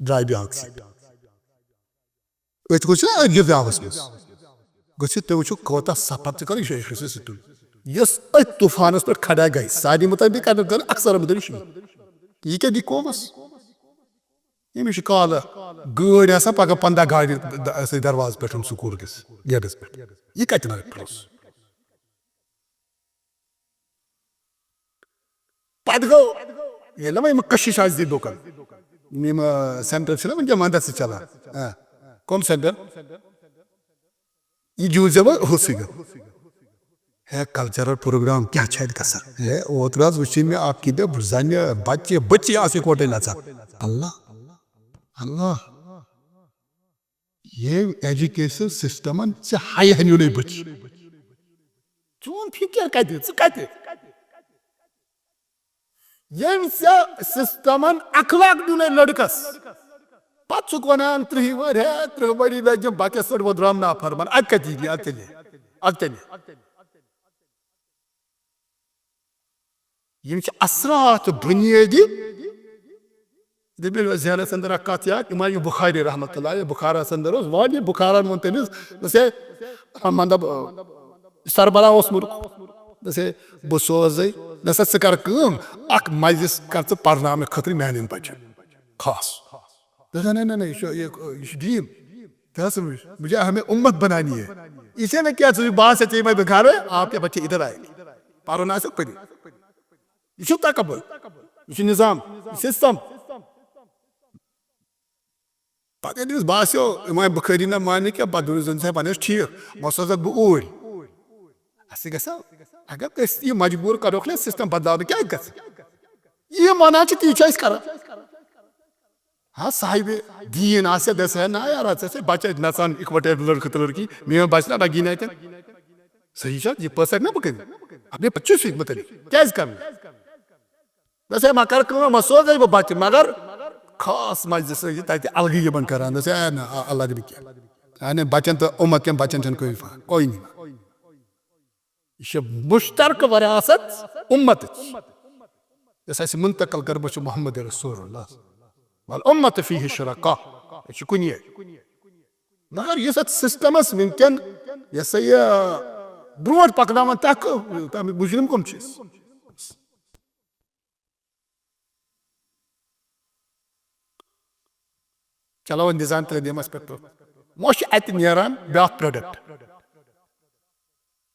ड्राई ब्या सीट गो ब्यास मज गो तुम वो कोत सफर कर यस तूफानस पे खड़ा गई सारी मुताबिक अक्सर मुदरिश यह क्या दी कौमस यमिश कल गाड़ पगह 15 गाड़ दरवाज पे स्कूल किस गेटस पे यह कत प्लस पे गो ये ना कशिश दी दुकान सेंटर वह मंदस चलान कम सेंटर यह जूज हुस है कल्चरल प्रोग्राम क्या है ओतर वो मे जन बच्चे बच्चे इकटे नचान अल्लाह अल्लाह ये एजुकेशन सिस्टम हाई हनु न बच चोन फिक्र कत सिस्टम अखलाक दुन लड़कस पे वन 30 वरी लगे बकस पे वो द्राम ना फरमान अद असरात बुनियादी Debil ziyaret sender hakikat ya İmam Bukhari rahmetullahi Bukhara sender os vali Bukhara monteniz mesela manda Sarbala osmur mesela bu sözü nasıl sıkar kım ak meclis kartı parname khatri menin bacı khas ne şu diyeyim tasım मुझे हमें उम्मत बनानी है इसे में क्या बात सच्ची में दिखा रहे आपके बच्चे इधर आएंगे पारो ना सकते ये तकबर ये निजाम system Pake diyoruz bahsediyor İmam Bukhari'ne mani ki baduruz insan bana ठीक मसोज़त bu ul asigasa agar kesti मजबूर करो के सिस्टम बदलाव क्या कर ये माना चाहिए टीचर इस करा हाँ साहिब दीन आसे दस है ना यार ऐसे बच्चे नसान इकवटे लड़की मैं बचना लगी नहीं था सही शायद ये पर्सन ना बके अपने बच्चों से मतलब क्या इस काम वैसे मकर को मसोज़त वो बच्चे मगर खास मजलिस ये ताकि अलग ही बन कर आना से ना अल्लाह ने भी किया अने बचन तो उम्मत के बचन जन कोई नहीं ये मुश्तरक विरासत उम्मत जैसे मुंतकिल कर बचो मोहम्मद रसूलुल्लाह वल उम्मत फीह शुरका ये कुनिए मगर ये सब सिस्टम्स विंकन ये सही ब्रोड पकड़ावन तक मुस्लिम कम चीज चलो निजाम तकदीम एस्पेक्ट मोश अत नेरान ब्या प्रोडक्ट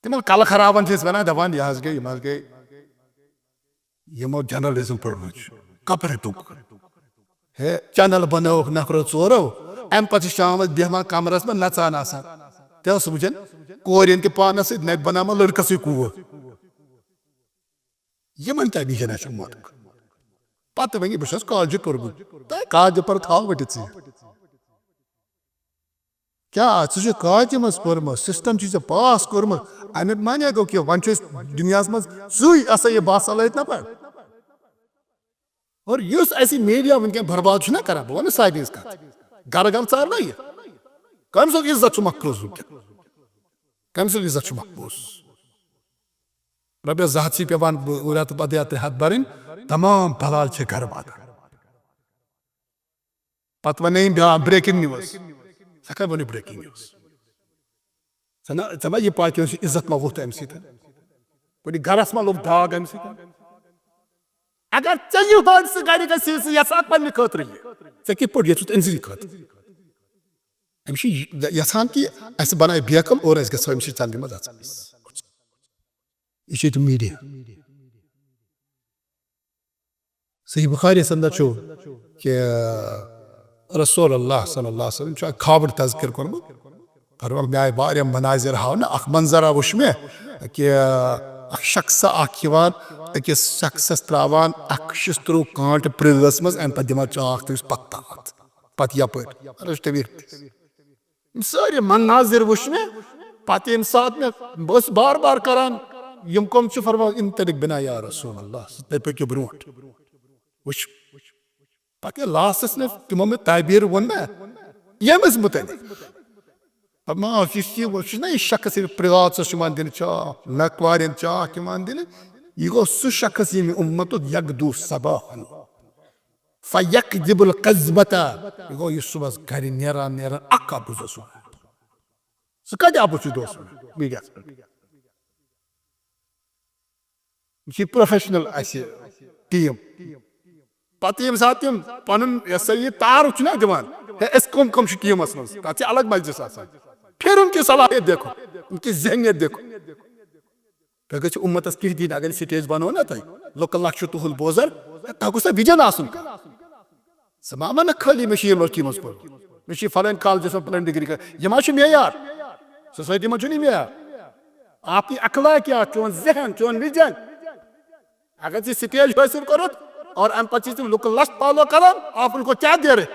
तिम कल खराबन वन दपान यह गई यमो जर्नलिज्म पढ़ कपरेटुक है चैनल बनो नफरो चोरो अम पे शाम बेहमान कमरस में नचान ते वजन कोरियन के पानस न बनामा लड़कस कूर यमन तमी मत पत वन बस कॉलेज कोर्मुत कॉलेज पर थाव वटित क्या कॉलेज मज कोर्म सिस्टम पास कोर्म अमे माने गो कि वन दुनिया मज सुई असा ये बासलाहियत ना पढ़ और युस ऐसी मीडिया वनकन बर्बाद ना करा बह वन साहिब कत घर घर चार ना ये कम सो इज्जत मकरूज कम सो इज्जत मकबूस रबिया जहाची पेवान उरात बदियात हद बरिन तमाम दलाल घर वात पत वन ब्रेकिंग न्यूज सका वन ब्रेकिंग न्यूज सना ये पार्टी इज्जत मा वोत अम सत घरस मा लोग दाग अम सत अगर चयु हादस गाड़ी का सी यसान पन्ने खतर ये कित पे ये इंजरी खतर अमिश यसान कि अस बनाए बेकल और अस गो अमिश चंद मज ये मीडिया सही बुखारी संदर छो कि रसूलुल्लाह सल्लल्लाहु अलैहि वसल्लम खाबर तज़किर कोरमुत फरमाया मे आय वारिया मनाजिर हावन अख मंजरा वुच मे कि शख्स अकिस शख्सस त्रावान अख शिस्तरू कांट प्रिलस मज अम पे दिमान चाक तमिस पत्तात पत यपर सारे मनाजिर वुच मे पत यम सात मे बस बार बार करान यम कम फरमा इन तरिक बिना या रसूलुल्लाह ते पे ब्रोट वुच पके लास्टस ने तिमो में ताबीर वन ना यमस मुतलिक फरमा ना ये शख्स प्रिलास दिन चाह नकवारिन चाह दिन यह गो सह शख्स ये उम्मत यकदू सबाहन फयकदिबुल कज़बता यह गो यह सुबह घर नेरान नेरान अक अबुज सह कत अबुज दोस यह प्रोफेशनल टीम पत ये सात पन यह तार ना दिवान कम कम टीमस मज तक अलग मजलिस फिर उनकी सलाहियत देखो उनकी जहनियत देखो पे गो उम्मतस कि दिन अगर स्टेज बनो ना तुम लोकल लक्ष तुहुल बोजर तक गोसा विजन आसन सह मा वन खाली मे लड़की मज पढ़ मे फलान कॉलेज फलान डिग्री कर यह मेयार सोसाइटी मज मेयार आपकी अखला क्या चोन जहन चोन विजन अगर स्टेज हासिल करो और अम पे तुम लोकल लक्ष फॉलो कर आप उनको क्या दे रहे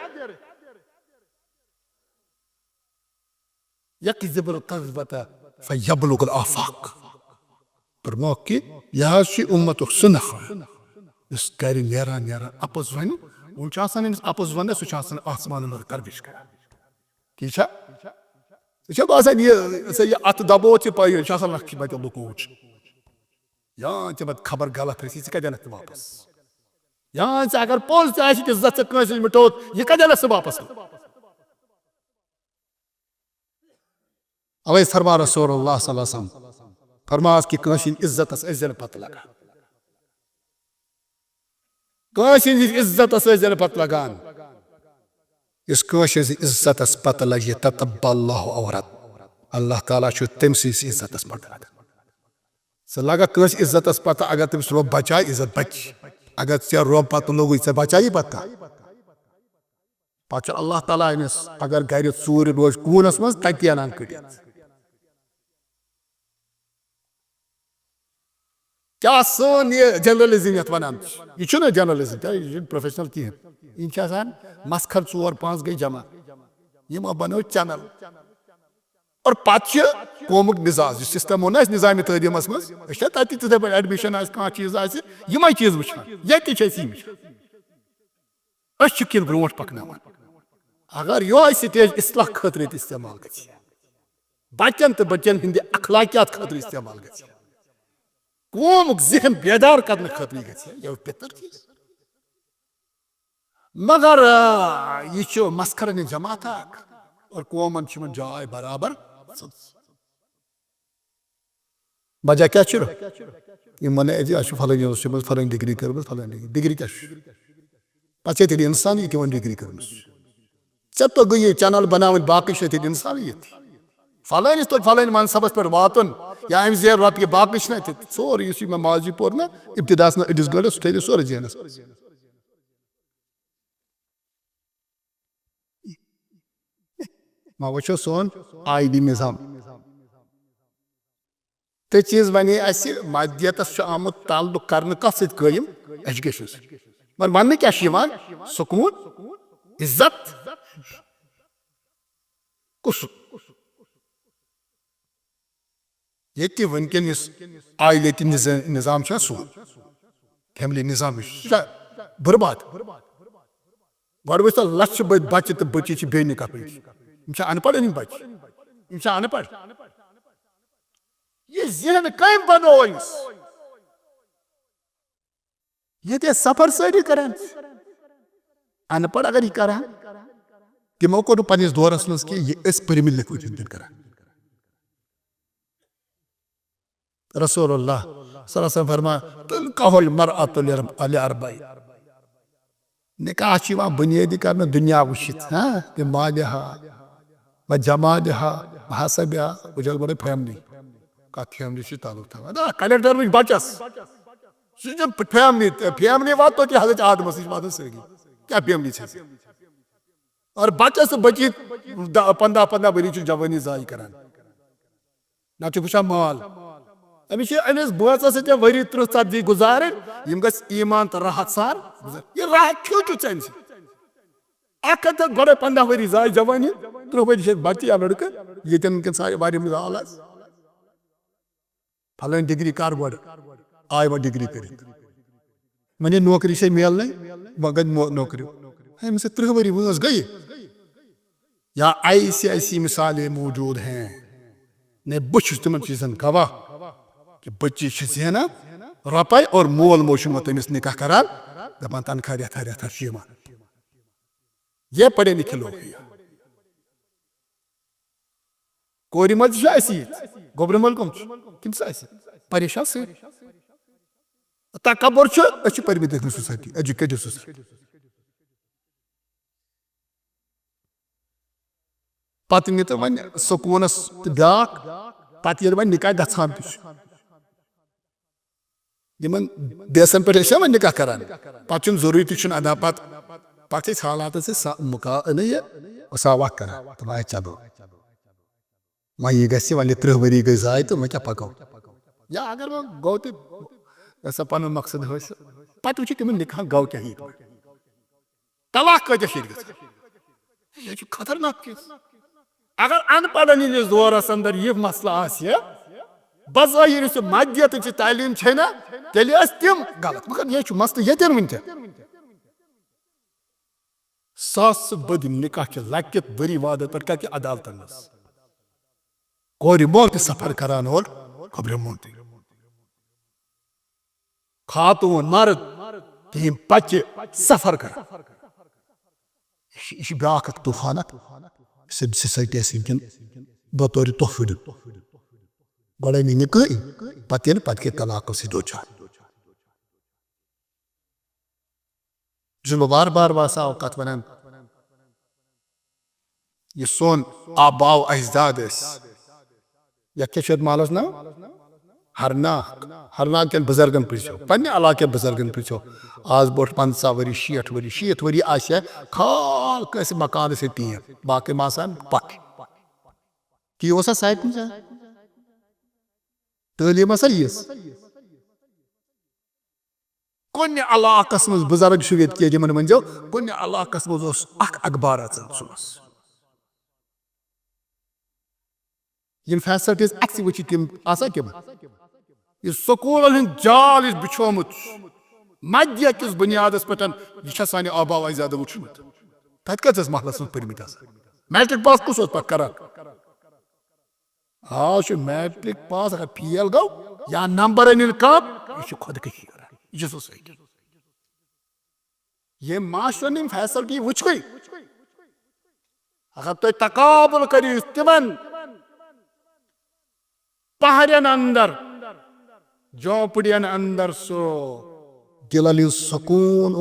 यकज़िबुल कज़बता फयबलुगुल आफाक फरमाया कि यह उम्मत सुनख इस कर नेरान नेरान अपोज वन वो अपोज वन सह आसमान गर्विश कर ठीक है बसान ये अत दबो पे लक्ष बत लुको या खबर गलत कत वापस यहाँ से अगर पोज इज्जत से कंस मिटो यह कदल से वापस अवे फरमा रसूलुल्लाह सल्लल्लाहु अलैहि वसल्लम फरमास कि कंस इज्जत पत लगा कंस इज्जत पत लगान इस कंस इज्जत पत लगे ततब्बल्लाहु औरत अल्लाह ताला तम इज्जत पत लगा सह लगा कंस इज्जत पत अगर तमिस रोब बचाए इज्जत बच अगर ऐ रोब पत लोग बचाई पत पे अल्लाह ताला अमिस अगर गर चूर रोज कूनस मज तत अनान कड़ित क्या सन ये जर्नलिज्म ये वनान यह जर्नलिज्म यह प्रोफेशनल कहें इन मसखर 4-5 गई जमा यमो बनो चैनल और पे कौमुक मिजाज सिस्टम वो निज़ाम तलीमस मज तथे पे एडमिशन कह चीज यम चीज वुचान ये किन ब्रो पकन अगर यह स्टेज इसलाह खतर इस्तेमाल ग बचन तो बचन हंद अखलाकियात खतर इस्तेमाल ग कौमुक जहन बेदार करने खतर यह बेहतर चीज मगर यह मस्कर जमात और कौमन जाय बराबर वजह क्या वन फलान फलान डिग्री कर फलान डिग्री क्या पे तेल इंसान ये वन डिग्री कर तो गई चैनल बनाव बाकी इंसानियत फलानिस तो फलान मनसबस पे वातन या अम जेर रपये बाकी सोरे इस मे माजी पोर ना इब्तदास ना अडिस गल सह सोरे जेनस मा वो सोन आयदी निज़ाम तो चीज वे मदियतस आमुत ताल्लुक कर कत सयम एजुकेशन मगर वन क्या सुकून इज्जत कुस ये वनकन आयलती निज़ाम सोन फैमिली निज़ाम बर्बाद गो वो लक्ष बद बच्चे तो बच्चे बे निकाह पे अनपढ़ बच्चे अनपढ़ ये जहन कम बनो ये सफर सारी कर अनपढ़ अगर यह कर तमो को पन्निस दौरस मज कि परमिल लिखित कर रसूलुल्लाह सल्लल्लाहु अलैहि वसल्लम फरमा तुनकाहुल मरअतु लिअरबई निकाह बुनियादी कर दुनिया वुचित मालिहा व जमालिहा व हसबिहा उजल बड़े फैमिली कत फैमिली ताल्लुक थवान कलेक्टर वो बचस फैमिली फैमिली वात तो हजरत आदमस वात सही क्या फैमिली और बचस बची 15 वरी जवानी जाय कर ना वुचान माल अमिस बस वरी 30-40 गुजार ईमान तो राहत सार यह राहत क्यों चैन गो 15 वरी जाय जवानी 30 वरी बच्चे या लड़के ये वनकन आल फलान डिग्री कर गो आय वो डिग्री कर वन नौकरी से मिल वो गई नौकरी अमिस 30 वरी वस गई या ऐसी मिसालें मौजूद हैं ने बहुत तिम चीजन गवाह कि बच्ची जेना रुपये और मोल मोश तमिस निकाह करान दपान तनख्वाह रेथा ये पढ़े लिखे लोग कोर मज गोबर मल कम किस परेशान सर तकबर परमित सोसाइटी एजुकेटेड सोसाइटी पत नी तो वन सकूनस ब्याक पे वन निकाह गचान इन देसन पे वन निकाह करान पे जरूरी तुम अदा पे हालात से मुसावा कर तो चलो वह यह गि वन 30 वरी गई जाय तो वह क्या पको या अगर वह गो तो पन मकसद पे वो तम निकाह गो क्या तलाक कत खतरनाक अगर अनपढ़ दौरस अंदर यह मसला बज़ाहिर मदियत तालीम ना तेल तम गलत मगर यह मसल ये वन सास बद निकाह लकत वरी वाद पे क्या अदालतन कोर मोल सफर करान और खबर मोल खातून मर्द कि बच्चे सफर कर यह ब्रा तूफान सोसाइटी वनकन बतौर तोहफे दिन गो निक पे तलाक दोचार बार बार बसा कत वन यह सोन आबाव अजदाद ये मालस ना हरनाग के बुजुर्गन पृछो पे इलाके बुजुर्गन पृछो आज ब्रो 50 वरी 60 वरी आशा खाल कस मकान से टीन बाकी मासान पट कि साइड तलीम यस कुन इलाकस मज बुजुर्ग ये वो कुन इलाकस मज अखबार यम फैसिलिटीज अक्स वच तम कम यह स्कूल हंद जाल बिछोमुत मध्य किस बुनियाद पे यह सान आबाव अजदाद वुचमुत तत कस महलस मज पर्मित मैट्रिक पास कुस पे कर आज मैट्रिक पास अगर फेल गो या नंबर अन कम यह खुदकशी कर यह सोसाइटी ये मास्टर यम फैसिलिटी वुच अगर तुम तकाबुल करो तिमन पहाड़न अंदर झोंपड़ियन अंदर सो दिलन सुकून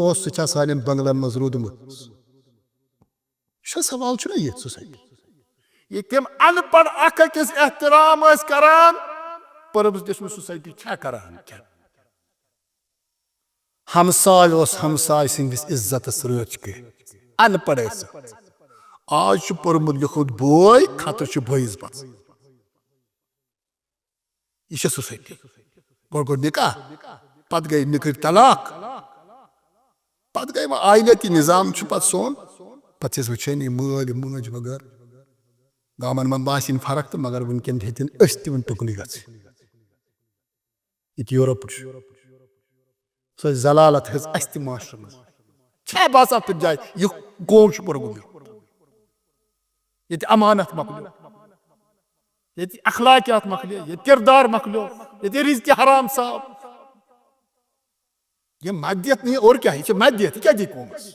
सान बंगलन मज रूदमुत सवाल ये सोसाइटी ये तम अनपढ़ अकिस एहतराम करान पर्वस दिसमत सोसाइटी करान क्या हमसाय हमसाय सिंदिस इज्जत रच अनपढ़ आज पोर्मुत लिखुत बोय खत भैस बस यह सोसाइटी गो निकाह पत गई निकर तलाक पत गई आयनती निज़ाम पे सोन पे वुचान मल मज वगैरह गामन मन बासिन फर्क तो मगर वनकन हेतन वन तुकन ग यूरोप सो जलालत अस मास्टर बसा तुम जाए यह गोश पोर्मुत ये अमानत मकलो ये अखलाकियात मकले ये किरदार मकलो ये रिज़्क़ हराम साहब ये मद्यत नहीं और क्या है ये मद्यत क्या दी कौमस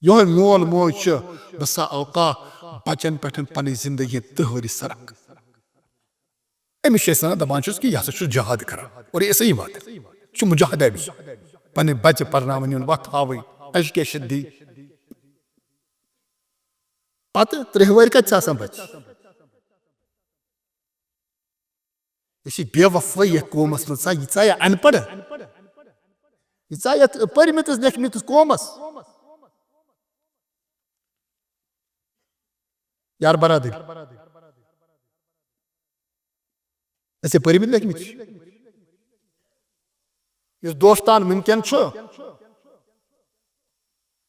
यो मोल मोज बसा औका बचन पे पन जिंदगी तहरी सरक अमिस दपान कि यह जहाद कर और ये सही बात है मुजाहद पे बच्चे पर्न वत हाव एजुकेशन दी पत 3 वर कत बच यह बेवफाई ये कौमस मह यह अनपढ़ यह पर्मित लेखमित कौमस यार बरादरी ऐसे पर्मित लेखमित इस दोस्तान वनकन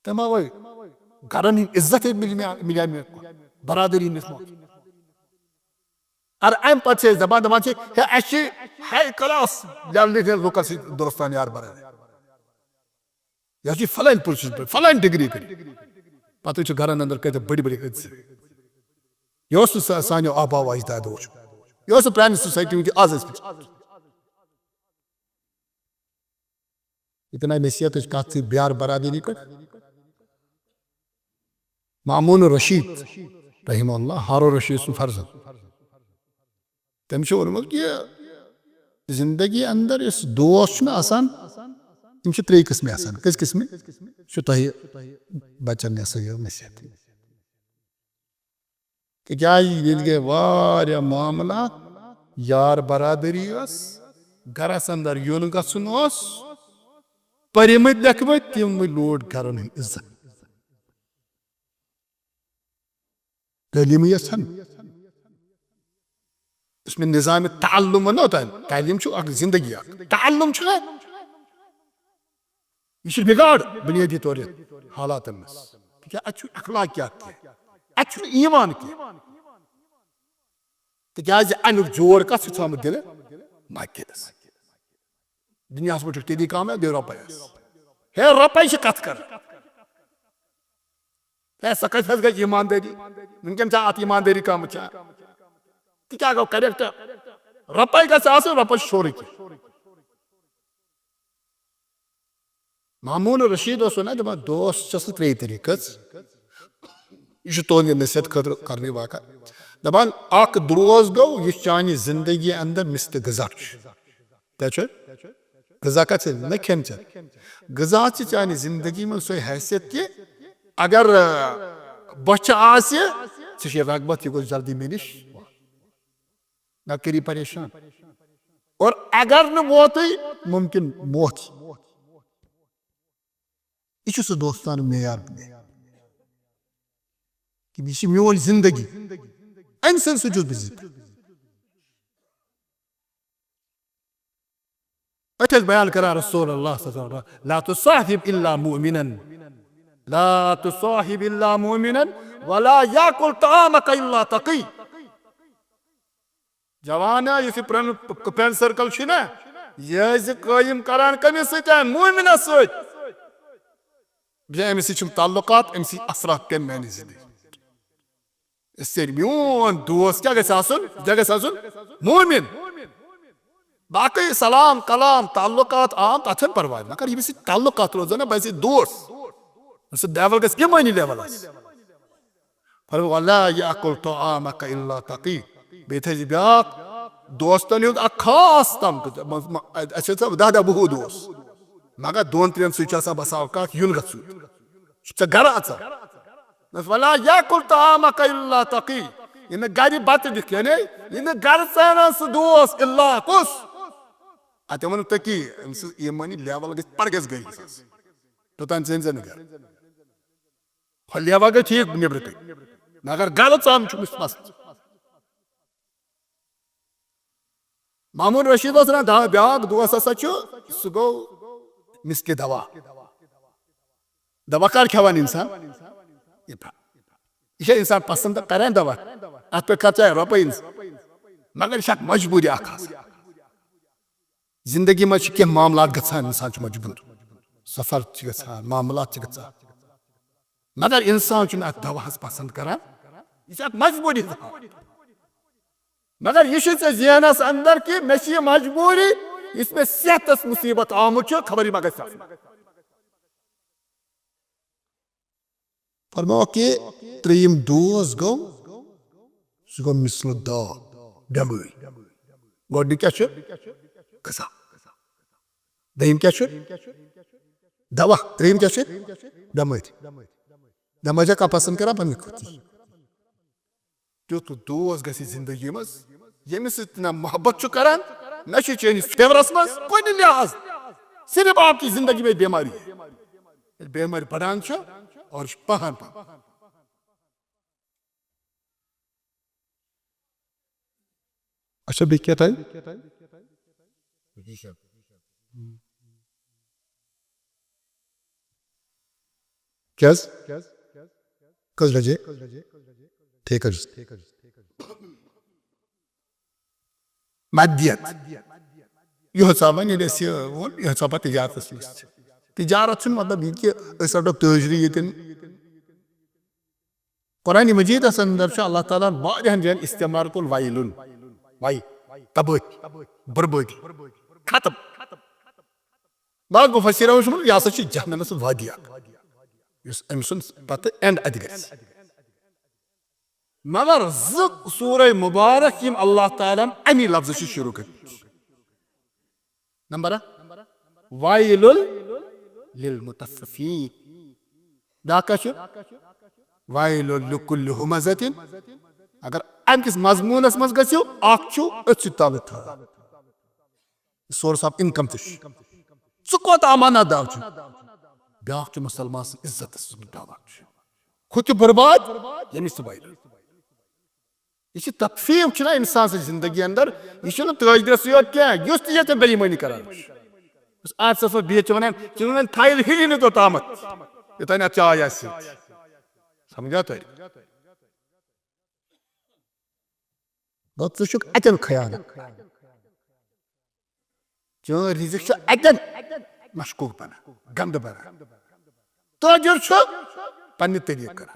तम आव गरन इज्जत मिले बरादरी अर अम पे दपान हाई क्लास लुकन दोस्तान यार बरादरी यह फलान पुलिस फलान डिग्री कर पे गरन अंदर कत बड़ी बड़ी यह सानो आबाव अजदाद यह प्रान सोसाइटी आज इतना नसीहत कत ब्यार बरादरी कर मामून रशीद रहीमहुल्लाह हारून रशीद सुन फर्जन तम वोनमुत कि जिंदगी अंदर इस दोस्त आसान तम 3 किस्में आसान कस किस्में तुह बचन नसीहत क्या गए वारिया मामला यार बरादरी गरस अंदर युन गसन पर्मित लेखमित तम लोड कर इज्जत तलीम यन इसमें निज़ाम ताल्लुम होता है तालीम जिंदगी ताल्लुम यह बिगाड़ बुनियादी तौर हालात क्या अखलाकियात क्या ईमान क्या अमुक जोर कत थोमुत दिल मकदस दुनिया वो तेदी कामयाब दे रुपये हे रुपये कत कर सह कत गई ईमानदारी वनकन अत ईमानदारी कम क्या गो करेक्ट रुपये रुपये सोरे मामून रशीद ना दपान दोस्त त्रे तरीक यह तुंद नसीहत खतर कर वाक़ दपान अख दोस्त गो यह चानि जिंदगी अंदर मिस्त गजा क्या गजा कत न खेन चेन गजा चानि जिंदगी में सो हैसियत कि अगर बच रगबत यह गो जल्दी मे नश न करी परेशान और अगर न मौत मुमकिन मौत यह सह दोस्तान मेयार कि यह मोन जिंदगी अम सज बह बयान करा रसूल अल्लाह ला तुसाहिब इल्ला मुमिनन ला तुसाहिब इल्ला मुमिनन वला याकुल तामक इल्ला तकी जवाना यह फ्रेंड सर्कल ना यह कायम करान कमिस सतन मुमिनस सत अमिस ताल्लुकात अमिस असरात पे मैंने जिंदगी मोन दोस्त क्या गन मोमिन बाकी सलाम कलाम ताल्लुकात आम तथ परवाह मगर यह ताल्लुकात रोज ना बह दोस्त लेवल गि यमानी लेवल बे ब्या दोस्तन हूं खास तम 10-20 दोस्त मगर 2-3 सह बस अवकात युन गे गर वला याकुल तामक इल्ला तकी यह गर बत दिख यह गर सन सह दोस्त इल्ला कुस अत वन तकी ईमानी लेवल पड़ गई तोतान गर लेवल गई ठीक नबर कन मगर गर सन मस मामून रशीद ब्या दोस्त हसा सह गो मिसके दवा कर खेवान इंसान यह इंसान पसंद कर दवा अत पे खर्चा रुपये मगर यह मजबूरी जिंदगी में कह मामलात गसान इंसान मजबूर सफर गसान मामलात गसान मगर इंसान दवा पसंद करान यह मजबूरी मगर यह जहनस अंदर कि मे मजबूरी इसमें सेहतस मुसीबत आमुत खबर मा ग फरमाओ कि त्रेयम दोस्त गो सह गो मिसल बेमार गोड क्या गजा दम क्या दवा त्रेयम क्या बेमार बेमार कह पसंद कर पन्न खुद तुत दोस्त गि जिंदगी मज यमिस ना मोहब्बत करान ना चैनिस फेवरस मज कुन लिहाज सिर्फ आपकी जिंदगी में बीमारी बेमारी बढ़ान और पहान अच्छा बे क्या था क्या कस रजे ठीक है मद्यत यह वन यह तिजारत तिजारत मतलब यह कि रटो तजरी ये कुरान मजीद अंदर अल्लाह ताला वारियान जन इस्तेमाल कुल वाइलुन वाई तबाही बर्बादी खत्म बाग मुफस्सिरों यह हसा जहन्नमस वादिया अम सुन पत एंड अत ग मगर सूरह मुबारक यम अल्लाह ताला अमी लफ्ज शुरू कर नंबर वाइलुल लिल मुतफ्फिफीन दाका वाइलुल लिकुल्लि हुमज़तिन अगर अमकिस मजमूनस मज गयो अथ तल सोर्स ऑफ इनकम कोत अमाना दाव ब्या मुसलमान इज्जत खुद बर्बाद यमिस वाइलुल यह तकफीफ ना इंसान जिंदगी अंदर यह तजरस योत क्या बेईमानी कर आज सफर बिह वन थायल हिली नो तामत योतान चाय समझा तुम अतन ख्याल चन रिजिक अतन मशकूक बना गंद बना तजर पन्ने तरीक कर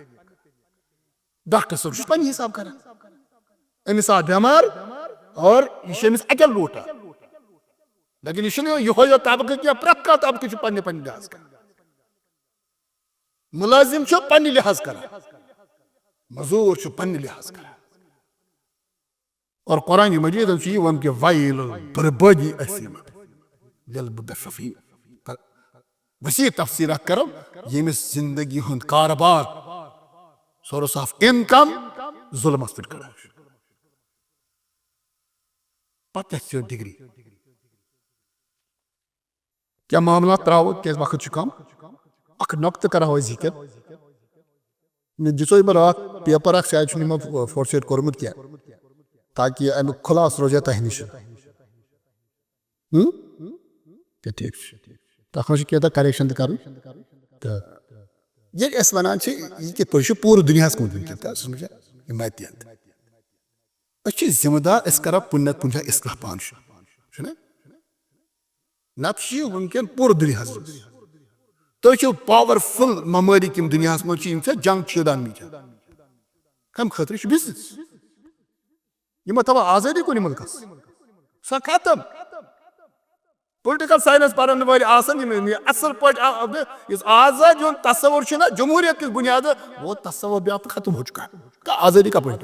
डॉक्टर सब पन्ने हिसाब कर अमिस आ बेमार और यह अकल लूटा लेकिन यह तबक क्या प्रत तबक पन्ने लिहाज कर मुलाजिम छो पन्ने लिहाज करा, मजूर छो पन्ने लिहाज करा। और कुरान मजीद वन के वाइल बर्बादी असीम दिल बेफी वसी तफसीर करो यमिस जिंदगी हुंद कारबार सोर्स ऑफ इनकम जुल्मस पे कर पता डिग्री क्या मामला त्राव क्या वक्त कम अख नक्त करो जिक्र दिसो रात पेपर शायद फोर्सेट कोर्मुत क्या ताकि अमुक खुलास रोजे तह नश ठीक तथा करेक्शन कर वन यह पूरे दुनिया कुन जिम्मेदार कर पुनः पुनः इसलाह पान नत वनकन पूरे दुनिया तुम पावरफुल ममालिक दुनिया मज जंग शदान कम खतर बिजनेस यह थवा आजादी कुन मुल्कस सह खत्म पोलिटिकल साइंस पढ़न वाल असल पे आजादी हूँ तस्वुर जमहूरियत किस बुनियाद वो तस्वुर भी आप खत्म हो चुका है। आजादी का पॉइंट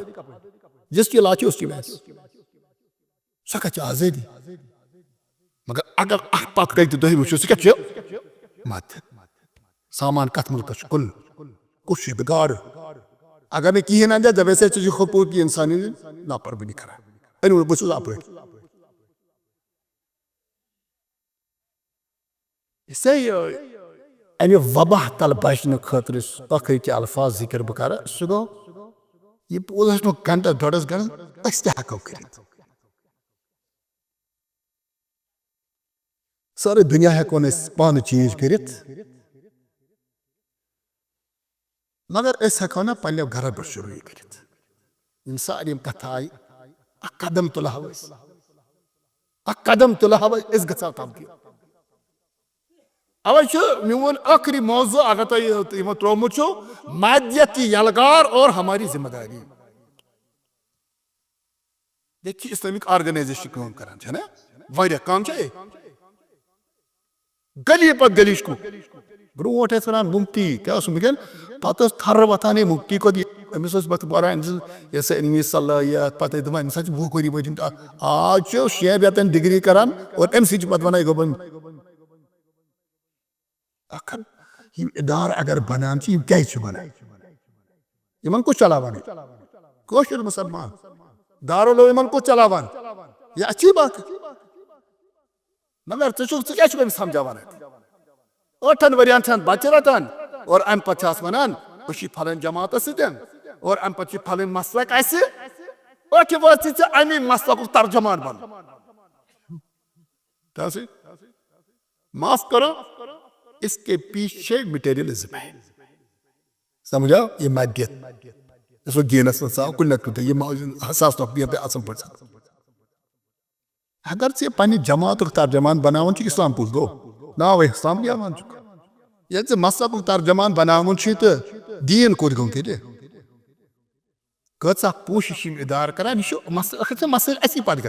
जिसकी लाची उसकी बहस सह क्या आजादी मगर अगर पत कह वो सह मत सामान कत मुल्क कुल कुछ बिगाड़ अगर मैं कहें ना जब ऐसे हकूक की इंसानी लापरवाही करा बहुत आप अमे वबा तल बचने खतर के अल्फाज जिक्र बह कर सह गो यह घंटा डोडस घंटा हेको कर सारे दुनिया हेको पान चेंज कर मगर हेको ना पे घर पे शुरू कर सारे कथ आई कदम तुलह गो तम अवे मोन आखिरी मौजू अगर तुम त्रोमुत मादियत की यलगार और हमारी जिम्मेदारी देखिए इस्लामिक ऑर्गेनाइजेशन काम करान वारिया काम गली पे गली को ब्रोट वन मुफ्ती क्या वुन पे थर वथान मुफ्ती को अमिस पान सलाहियत पे दपान वो कर आज 6 रेतन डिग्री करान और अम पे वन गो इदार अगर बनान क्या बनान इन कुछ चलावान कशर मुसलमान दारुल इन कुछ चलावान यह अच्छी बात है मगर क्या समझावान 8 वरियन बच्चे रटान और अम पे वन फलन जमात और अम पे फलन मसलक अमी मसलक तर्जमान बन माफ करो इसके पीछे मटेरियलिज्म है समझा ये मादियत इसको दीनस कुल हसास पे असल पे अगर चे पे जमात तर्जमान बनावन इस्लाम पुल गो नाव इस्लाम ये मसलक तर्जमान बनावन तो दीन कोत गो कचा कोशिश इदार करान यह मसल असी पे ग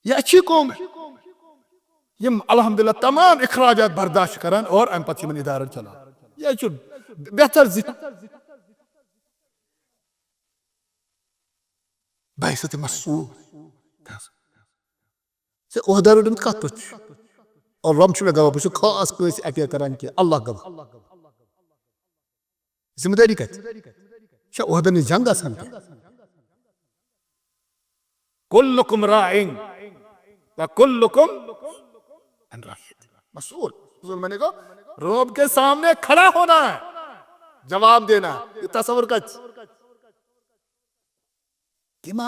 यह अच्छी कौम है यम अल्हम्दुलिल्लाह तमाम अखराजात बर्दाश्त करान और अम पे इदार चलान यह बेहतर बैसत मसूद ओहदा रोट कत पे और रब मे गवाह बह खास कस अके करान कि अल्लाह गवाह जिम्मेदारी कत ओहदन जंग आसान कुल्लुकुम राइन व कुल्लुकुम मसूल मैंने कहा रब के सामने खड़ा होना है जवाब देना तस्वर कर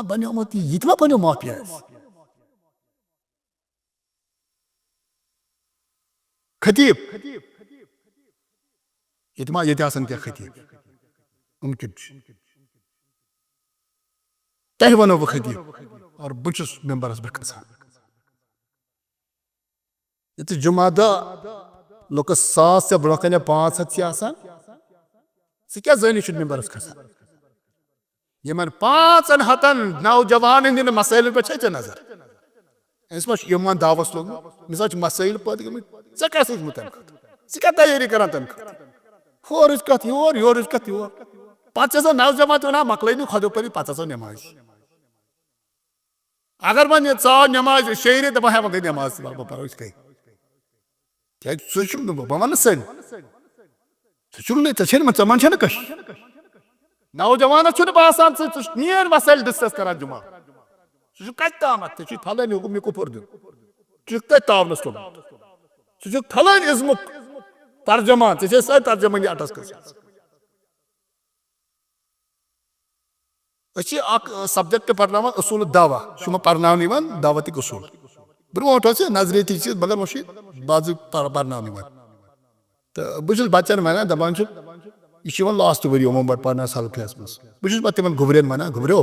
बनो मत यह बनो माफिया खतीब ये खतीब मुमकिन तह वनो बह खतीब और बहुत मेम्बरस पे खसान ये जुमादा लुकस 100 से ब्रोह 500 सह क्या जनिश मेम्बरस खसान इन 500 नौजवान हंद मसाइल पे नजर अस मान दावस लोग मिसाल मसाइल पे गए क्या मुतल क्या तैयारी करान तम होर कत योर कत योर पे नौजवान वन मकल खुद परी पे नमाज अगर वन चाव नमाज शेरे दपा हे गई नमाज पो क्या बह वन सन मान कश नौजवान बासान नीन मसल डिस्कस करान जुमा कत तामत फलान हुकुम कुपुर दिन तावनस तुम फलान इज्मुक तर्जमान सर तर्जमानी अटस कर सब्जेक्ट पर्न असूल दावा पर्न दावतिक असूल ब्रोट नजरियती चीज मगर वह बाज पर्न तो बहुत बच्चन वन दपान यह लास्ट वरी यमो पे पर्न हल्कस मज बहुत तिम गुबरन वन गुबरो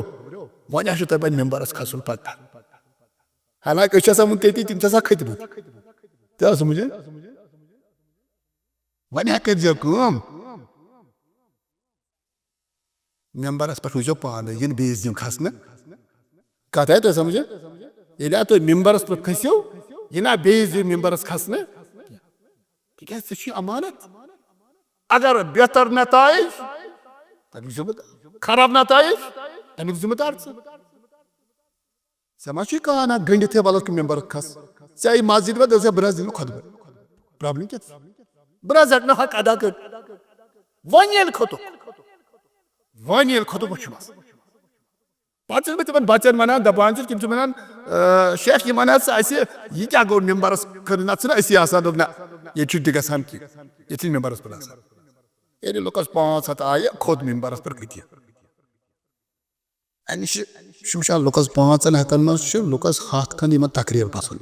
वन पे मेम्बरस खसन पता हालांकि वन ती तम खतमत क्या समझे वन कर मेम्बरस पे रूजो पान इन बेस दिन खसन कत है तो समझे ये तुम मेम्बरस पे खसो यह बेस दिन मेम्बरस खसन क्या अमानत अगर बेहतर नताइज खराब नताइज तमिक जिम्मेदार े कह गंडित वल मेम्बर खस चाहे मस्जिद में दस बह दिन खुद प्रॉब्लम क्या बह हक हक अदा कर वन खोत पे तिम बच्चन वन दपान तम वन शेख यह वन यह क्या गो मेम्बरस कर ना ये गसान कि मेम्बरस पे ये लुकस 500 आये खोत मेम्बरस पे कती अमे लुकस 5 हतन मज लुकस 100 खन तकरीर पसंद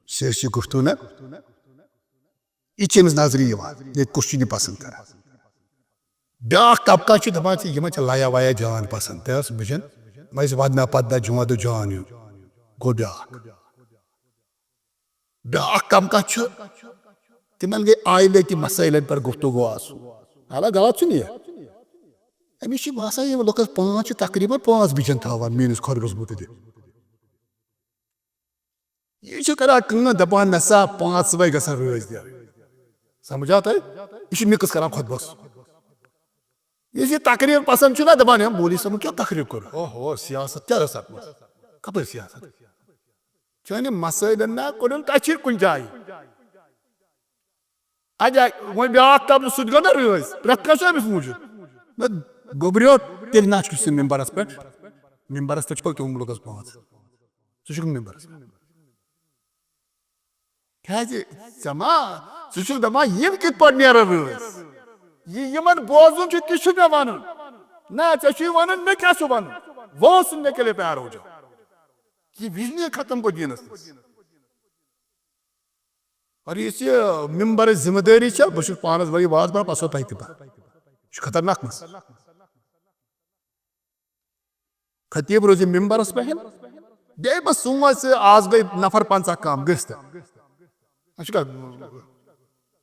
सियासी गुफ्तु न यह नजर ये कुछ पसंद कर ब्या तबका दपान यम लाया वाया जान पसंद तस बुझन मज वदना पदना जुद जान गो ब्या तबका तिमन गई आइले कि मसैलन पर गुफ्तगू आसू हालांकि गलत यह अमिस बसान ये लुकस 5 तकरीबन 5 बिजन थान मेस खुरगस बुत यह कर दपान नसा 5 सुबह ग रोज दे समझा तुम यह मिक्स कर खुतबस ये तकरीर पसंद ना दपान मौली सब क्या तकरीर कर ओहो सियासत क्या कप सियासत चान मसैलन ना कोन तह कुन जाए अजा वो ब्या तब सह गो ना रोज प्रत कस अमिस मूजूद गोबरियो तेल ना मेम्बरस पे मेम्बरस पे तुम लुकस 5 सह मेम्बरस क्या समा सह दपान यम कित पे नीर रोज यह बोजुन ती मे वन ना ऐ वन मे क्या वन वो सुनने के लिए तैयार हो जाओ ये विजन खत्म को दीनस और इस मेम्बर जिम्मेदारी बस पानस वही वाज पा पसो तह तह खतरनाक मस खतीब रोज मेम्बरस पे बे बस सोच आज गई नफर 50 कम गस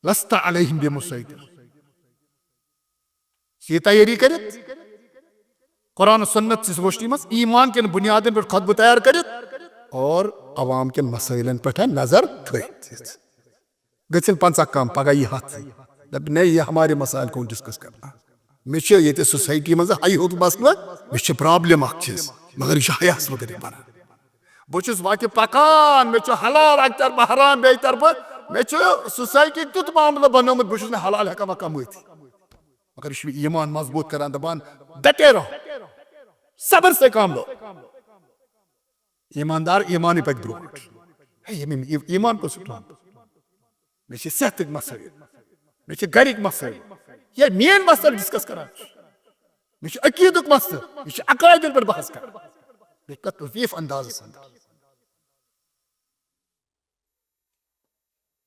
लस्ता अलैहिम बिमुसैतिर ये तैयारी कर कुरान सुन्नत से गोष्ठी मज ईमान के बुनियादन पे खुतब तैयार कर और अवाम के मसैलन पे नजर थत गन 50 कम पगह यह हथ नहीं ये हमारे मसाइल को डिस्कस करना मे ये सोसाइटी मज हाई होत मसल मे प्रॉब्लम मगर यह हयास वगैरह बना बहुत वत पकान मे हलाल अक तरफ हराम बे तरफ मे सोसाइटी तुत मामल बनोमुत बहुत हलाल हेकान कमत मगर यह ईमान मजबूत करान दपान डटे रहो सबर से काम लो ईमानदार ईमान पे ब्रोट ईमान पे मे सेहत मसैल मे गरिक मसैल ये मेन मसल डिस्कस करान मे अकीदुक मसल यह अकायदन पे बहस कर लतीफ अंदाज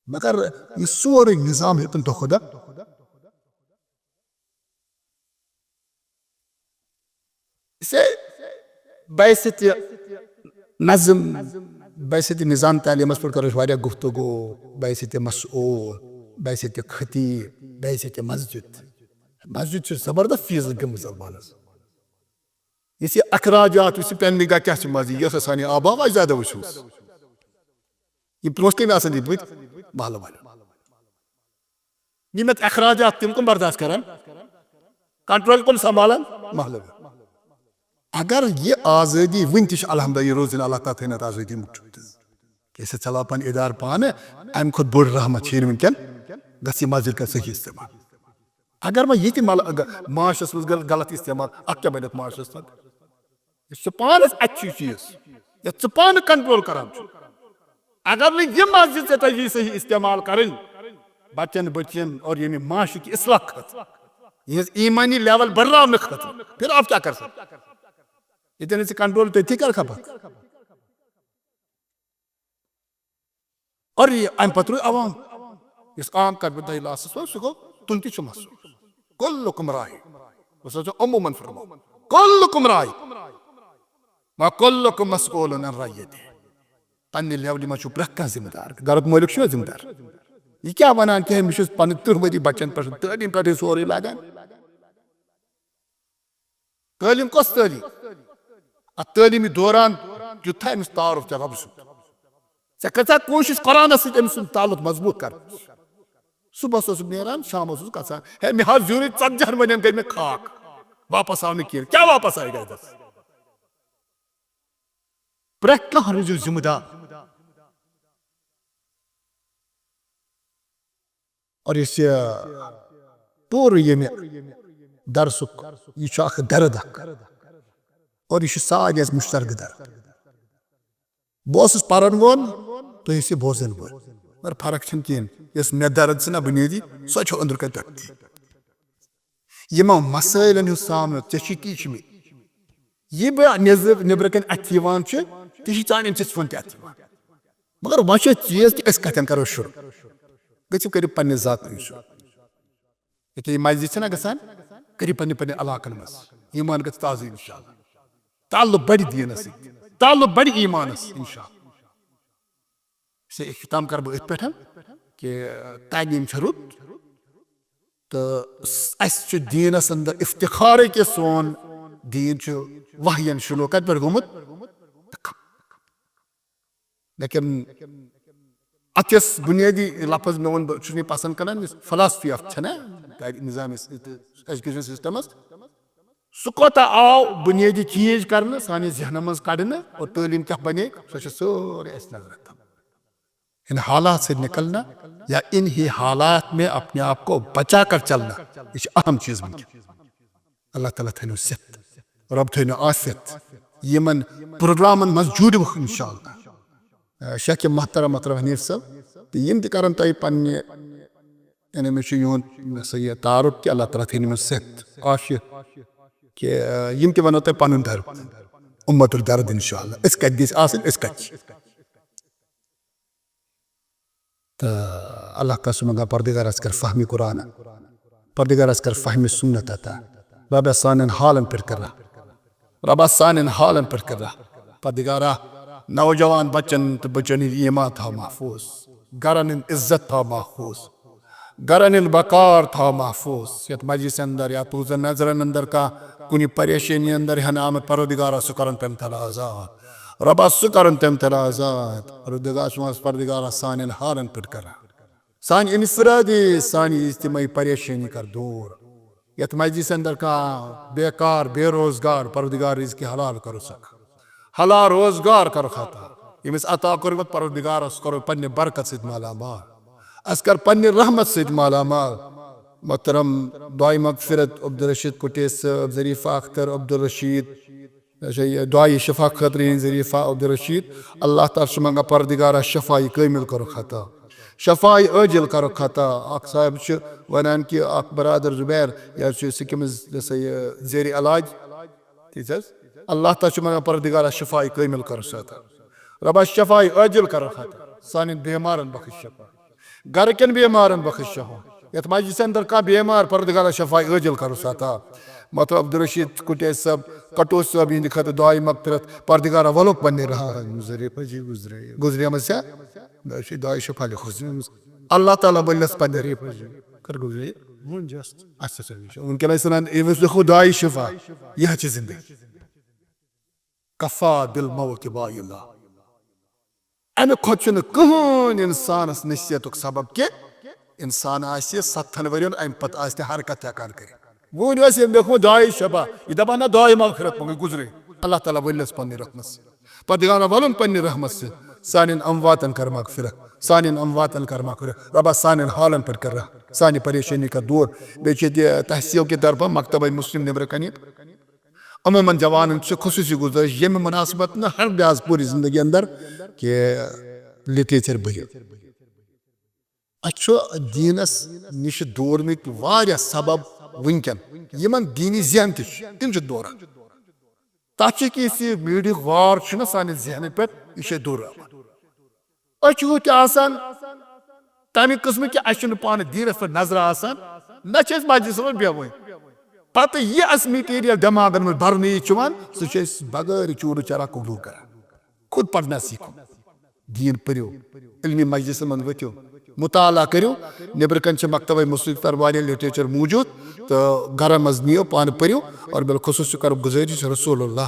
मगर यह सोरे निजाम हेतन तो खुदा इसे बैसत नज़म बैसत निज़ाम तालीम पर कर गुफ्तगू बैसत मसऊल बैसत खतीब बैसत मस्जिद जबरदस्त चीज गमन इस अखराजात पेन क्या मजी ये सान आबा वा ज्यादा वो ब्रोह कम दित महल वाले यमत अखराजात तम कम बर्दाश्त करान, कंट्रोल कम संभालन महल। अगर ये आज़ादी वन अलहमद रोज अल्लाह ताला आज़ादी कैसे चला पन इदार पान अम खुद बोड़ रहमत वनकन गि मस्जिद का सही इस्तेमाल। अगर मैं ये माशस मज गलत इस्तेमाल अ क्या बन माशस पान अच्छी चीज ये पान कंट्रोल करान। अगर नहीं ये मस्जिद से तजी सही इस्तेमाल करें बच्चन बच्चन और ये माश की इसलाह खत ये ईमानी लेवल बढ़ाने खत, फिर आप क्या कर सकते इतने से कंट्रोल तो कर खपत। और ये अम पत्र अवाम इस आम कर बदाई लास सो तुम ती मस कुल्लुकुम राय अमूमन फरमा कुल्लुकुम राय मा कुल्लुकुम मसऊलुन अन रय्यतिह। पन्ने लेवल में प्रथ कह जिम्मेदार, घर मालिक जिम्मेदार। यह क्या वनान कि मैं पन 30 वरी बच्चन पे तलीम पे सोरे लगान। तलीम कस तलीम अ तलीमी दौरान युथा अमिस तारुफ चे रब सुन ऐ कर कोशिश कुरान सम ताल्लुक मजबूत कर। सुबह नान शाम गसान है मे हाथ जूर 40 वन गई मे खाक वापस आव कह क्या वापस आएगा इधर प्रथ कह रोजो जिम्मेदार। और इस पूरे ये दरसुक यह दर्द और यह सारे मुश्तरक दर्द। बस पान वोन तो यह बोजन वो मगर फर्क कहें यस मे दर्द ना बुनियादी सो अंदर कन दर्द यमो मसाइलन हूँ सामना ची मे यह बह नबर कन अवान ती चान अम ते मगर वह चीज कि कतन करो शुरू गो कर पे जात ये मस्जिद ना गसान कर पे इलाकन मज ईमान ग ताज़ इंशाअल्लाह ताल्लुक बढ़ दीनस ताल्लुक बढ़ ईमानस इंशाअल्लाह। से इख्तिताम कर बह पे कि तालीम रुत तो दीनस अंदर इफ्तिखार कि सोन दीन वहयन शुरू कत पे गोमुत। लेकिन अतिस बुनियादी लफज मे वो पसंद कर philosophy of Nizam education system सह कोता आव बुनियादी चीज कर सान जहन मज कड़ और तलीम क्या बने सो सोरे नजर इन हालात से निकलना या इन ही हालात में अपने आप को बचा कर चलना ये अहम चीज बन। अल्लाह ताला थो सेहत रब थो आफियत यमन प्रोग्राम मज जुड़ इंशाअल्लाह। शेख मोहतरम हनीफ साहब तो यम तन तुम पे यानी मे यह तारुफ कि अल्लाह ताला थो सेहत आफियत कि यम वन तुम पन दर्द उम्मतुल दर्द इंशाअल्लाह कत कत तो अल्लाह का सुमंगा परदिगार कर फहमी कुरान परदिगार कर फहमी सुन्नत अता रब सान हालन पर कर रब सान हालन पर कर परदिगारा नौजवान बच्चन तो बच्चन ईमान था महफूज गरन इज्जत था महफूज गरन बकार था महफूज यथ मजलिस अंदर या तुझ नजरन अंदर का कुछ परेशानी अंदर हन आमद परदिगारा सु करन तम तला आजाद रबा सु करन तम तला आजाद परदिगारा सान हालन पर कर सान इनफरादी सानी इज्तिमाई परेशानी कर दूर यथ मजलिस अंदर का बेकार बेरोजगार परदिगार इसकी हलाल करो सक हलाल रोजगार कर खाता यमिस अता कर्मत परदिगारस करो पन्ने बरकत सिद माला माल अस्कर पन्ने रहमत सिद माला माल। मोहतरम दुआई मगफिरत अब्दुल रशीद कुटेस ज़रीफ़ा अख्तर अब्दुल रशीद दुआई शफा खतरी ज़रीफ़ा अब्दुल रशीद अल्लाह ताला मंगा परदिगारा शफाई कामिल करो खाता शफाई अजिल करो खाता। अख साहब वनान कि अख बरादर जुबैर या सिक्किम ज़ेर इलाज तीस अल्लाह ताला मंगा परदिगारा शफाई कामिल करो खाता रबा शफाई अजिल करो खाता सान बेमारन बख्श शफा घर कन बेमारन बख्श शफा यथ मजलिस अंदर का बेमार परदिगारा शफाई अजिल करो खाता। मत अब्दुल रशीद कुटेस साहब कटोस साहब इन खत दुआई मगफिरत परदिगारा वलोक बने रहा गुजरे पजी गुजरे गुजरे मस्या दुआई शफा लिखो अल्लाह ताला बल्लस पंदरे पजी कर गुजरे वन जस्ट अच्छा उनके लिए सुनान इवस लिखो दुआई शफा यह चीज जिंदगी कफा दिल मौत बाइल्ला अमे खोचन कहन इंसानस नसीहतुक सबब के इंसान आसे 7 वरियन अम पत आसने हरकत हेकान कर वो देखो दुआए शबा यह दपान ना दुआए मगफिरत मे गुजरे अल्लाह ताला वलिस पन्ने रहमत से पत गाना वलन पन्ने रहमत से सानिन अमवातन कर मगफिरत सानिन अमवातन कर मगफिरत रबा सानिन हालन पर कर सानि परेशानी का दूर बेच तहसील के तरफ मकतब मुस्लिम नबर कन अमूमन जवान खसूसी गुजारिश ये मुनासिबत न हर लिहाज पूरी जिंदगी अंदर कि लिटरेचर बहिर दीनस नश दोरमिक सबब वनकन यमन दीनी जहन तम दोरान तथ मीडिया वार सान जहन पे यह दूर तमि कस्म कि पान दीनस पे नजर आसान न मजलिस मे बेवन पत यह मटीरियल दिमागन में भरन सह बगैर चूर चरा कबूल कर खुद पढ़ना सीखो दीन पढ़ो इल्मी मजलिस मन वो मुताला करो नबर कन मकतब मुस्लिम तर वाले लिटरेचर मौजूद तो घर मज नियो पान पढ़ो और बिलखसूस कर गुजारिश रसूलुल्लाह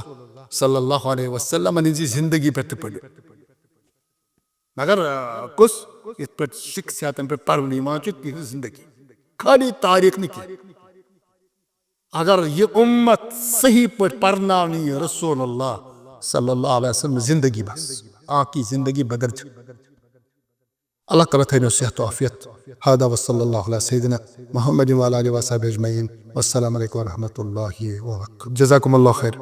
सल्लल्लाहु अलैहि वसल्लम जिंदगी पे पढ़ो मगर कुछ इत पे शिक्षा पे पढ़न जिंदगी खाली तारीख न अगर ये उम्मत सही पे पढ़ना रसूलुल्लाह सल्लल्लाहु अलैहि वसल्लम जिंदगी बस आकी जिंदगी बदल अल्लाह ताला थैनो सेहत आफियत हादा वसल्लल्लाहु अला सय्यिदिना मुहम्मद व अला आलिहि व सहाबिहि अजमईन वस्सलामु अलैकुम व रहमतुल्लाहि व बरकातहू जज़ाकुमुल्लाहु खैर।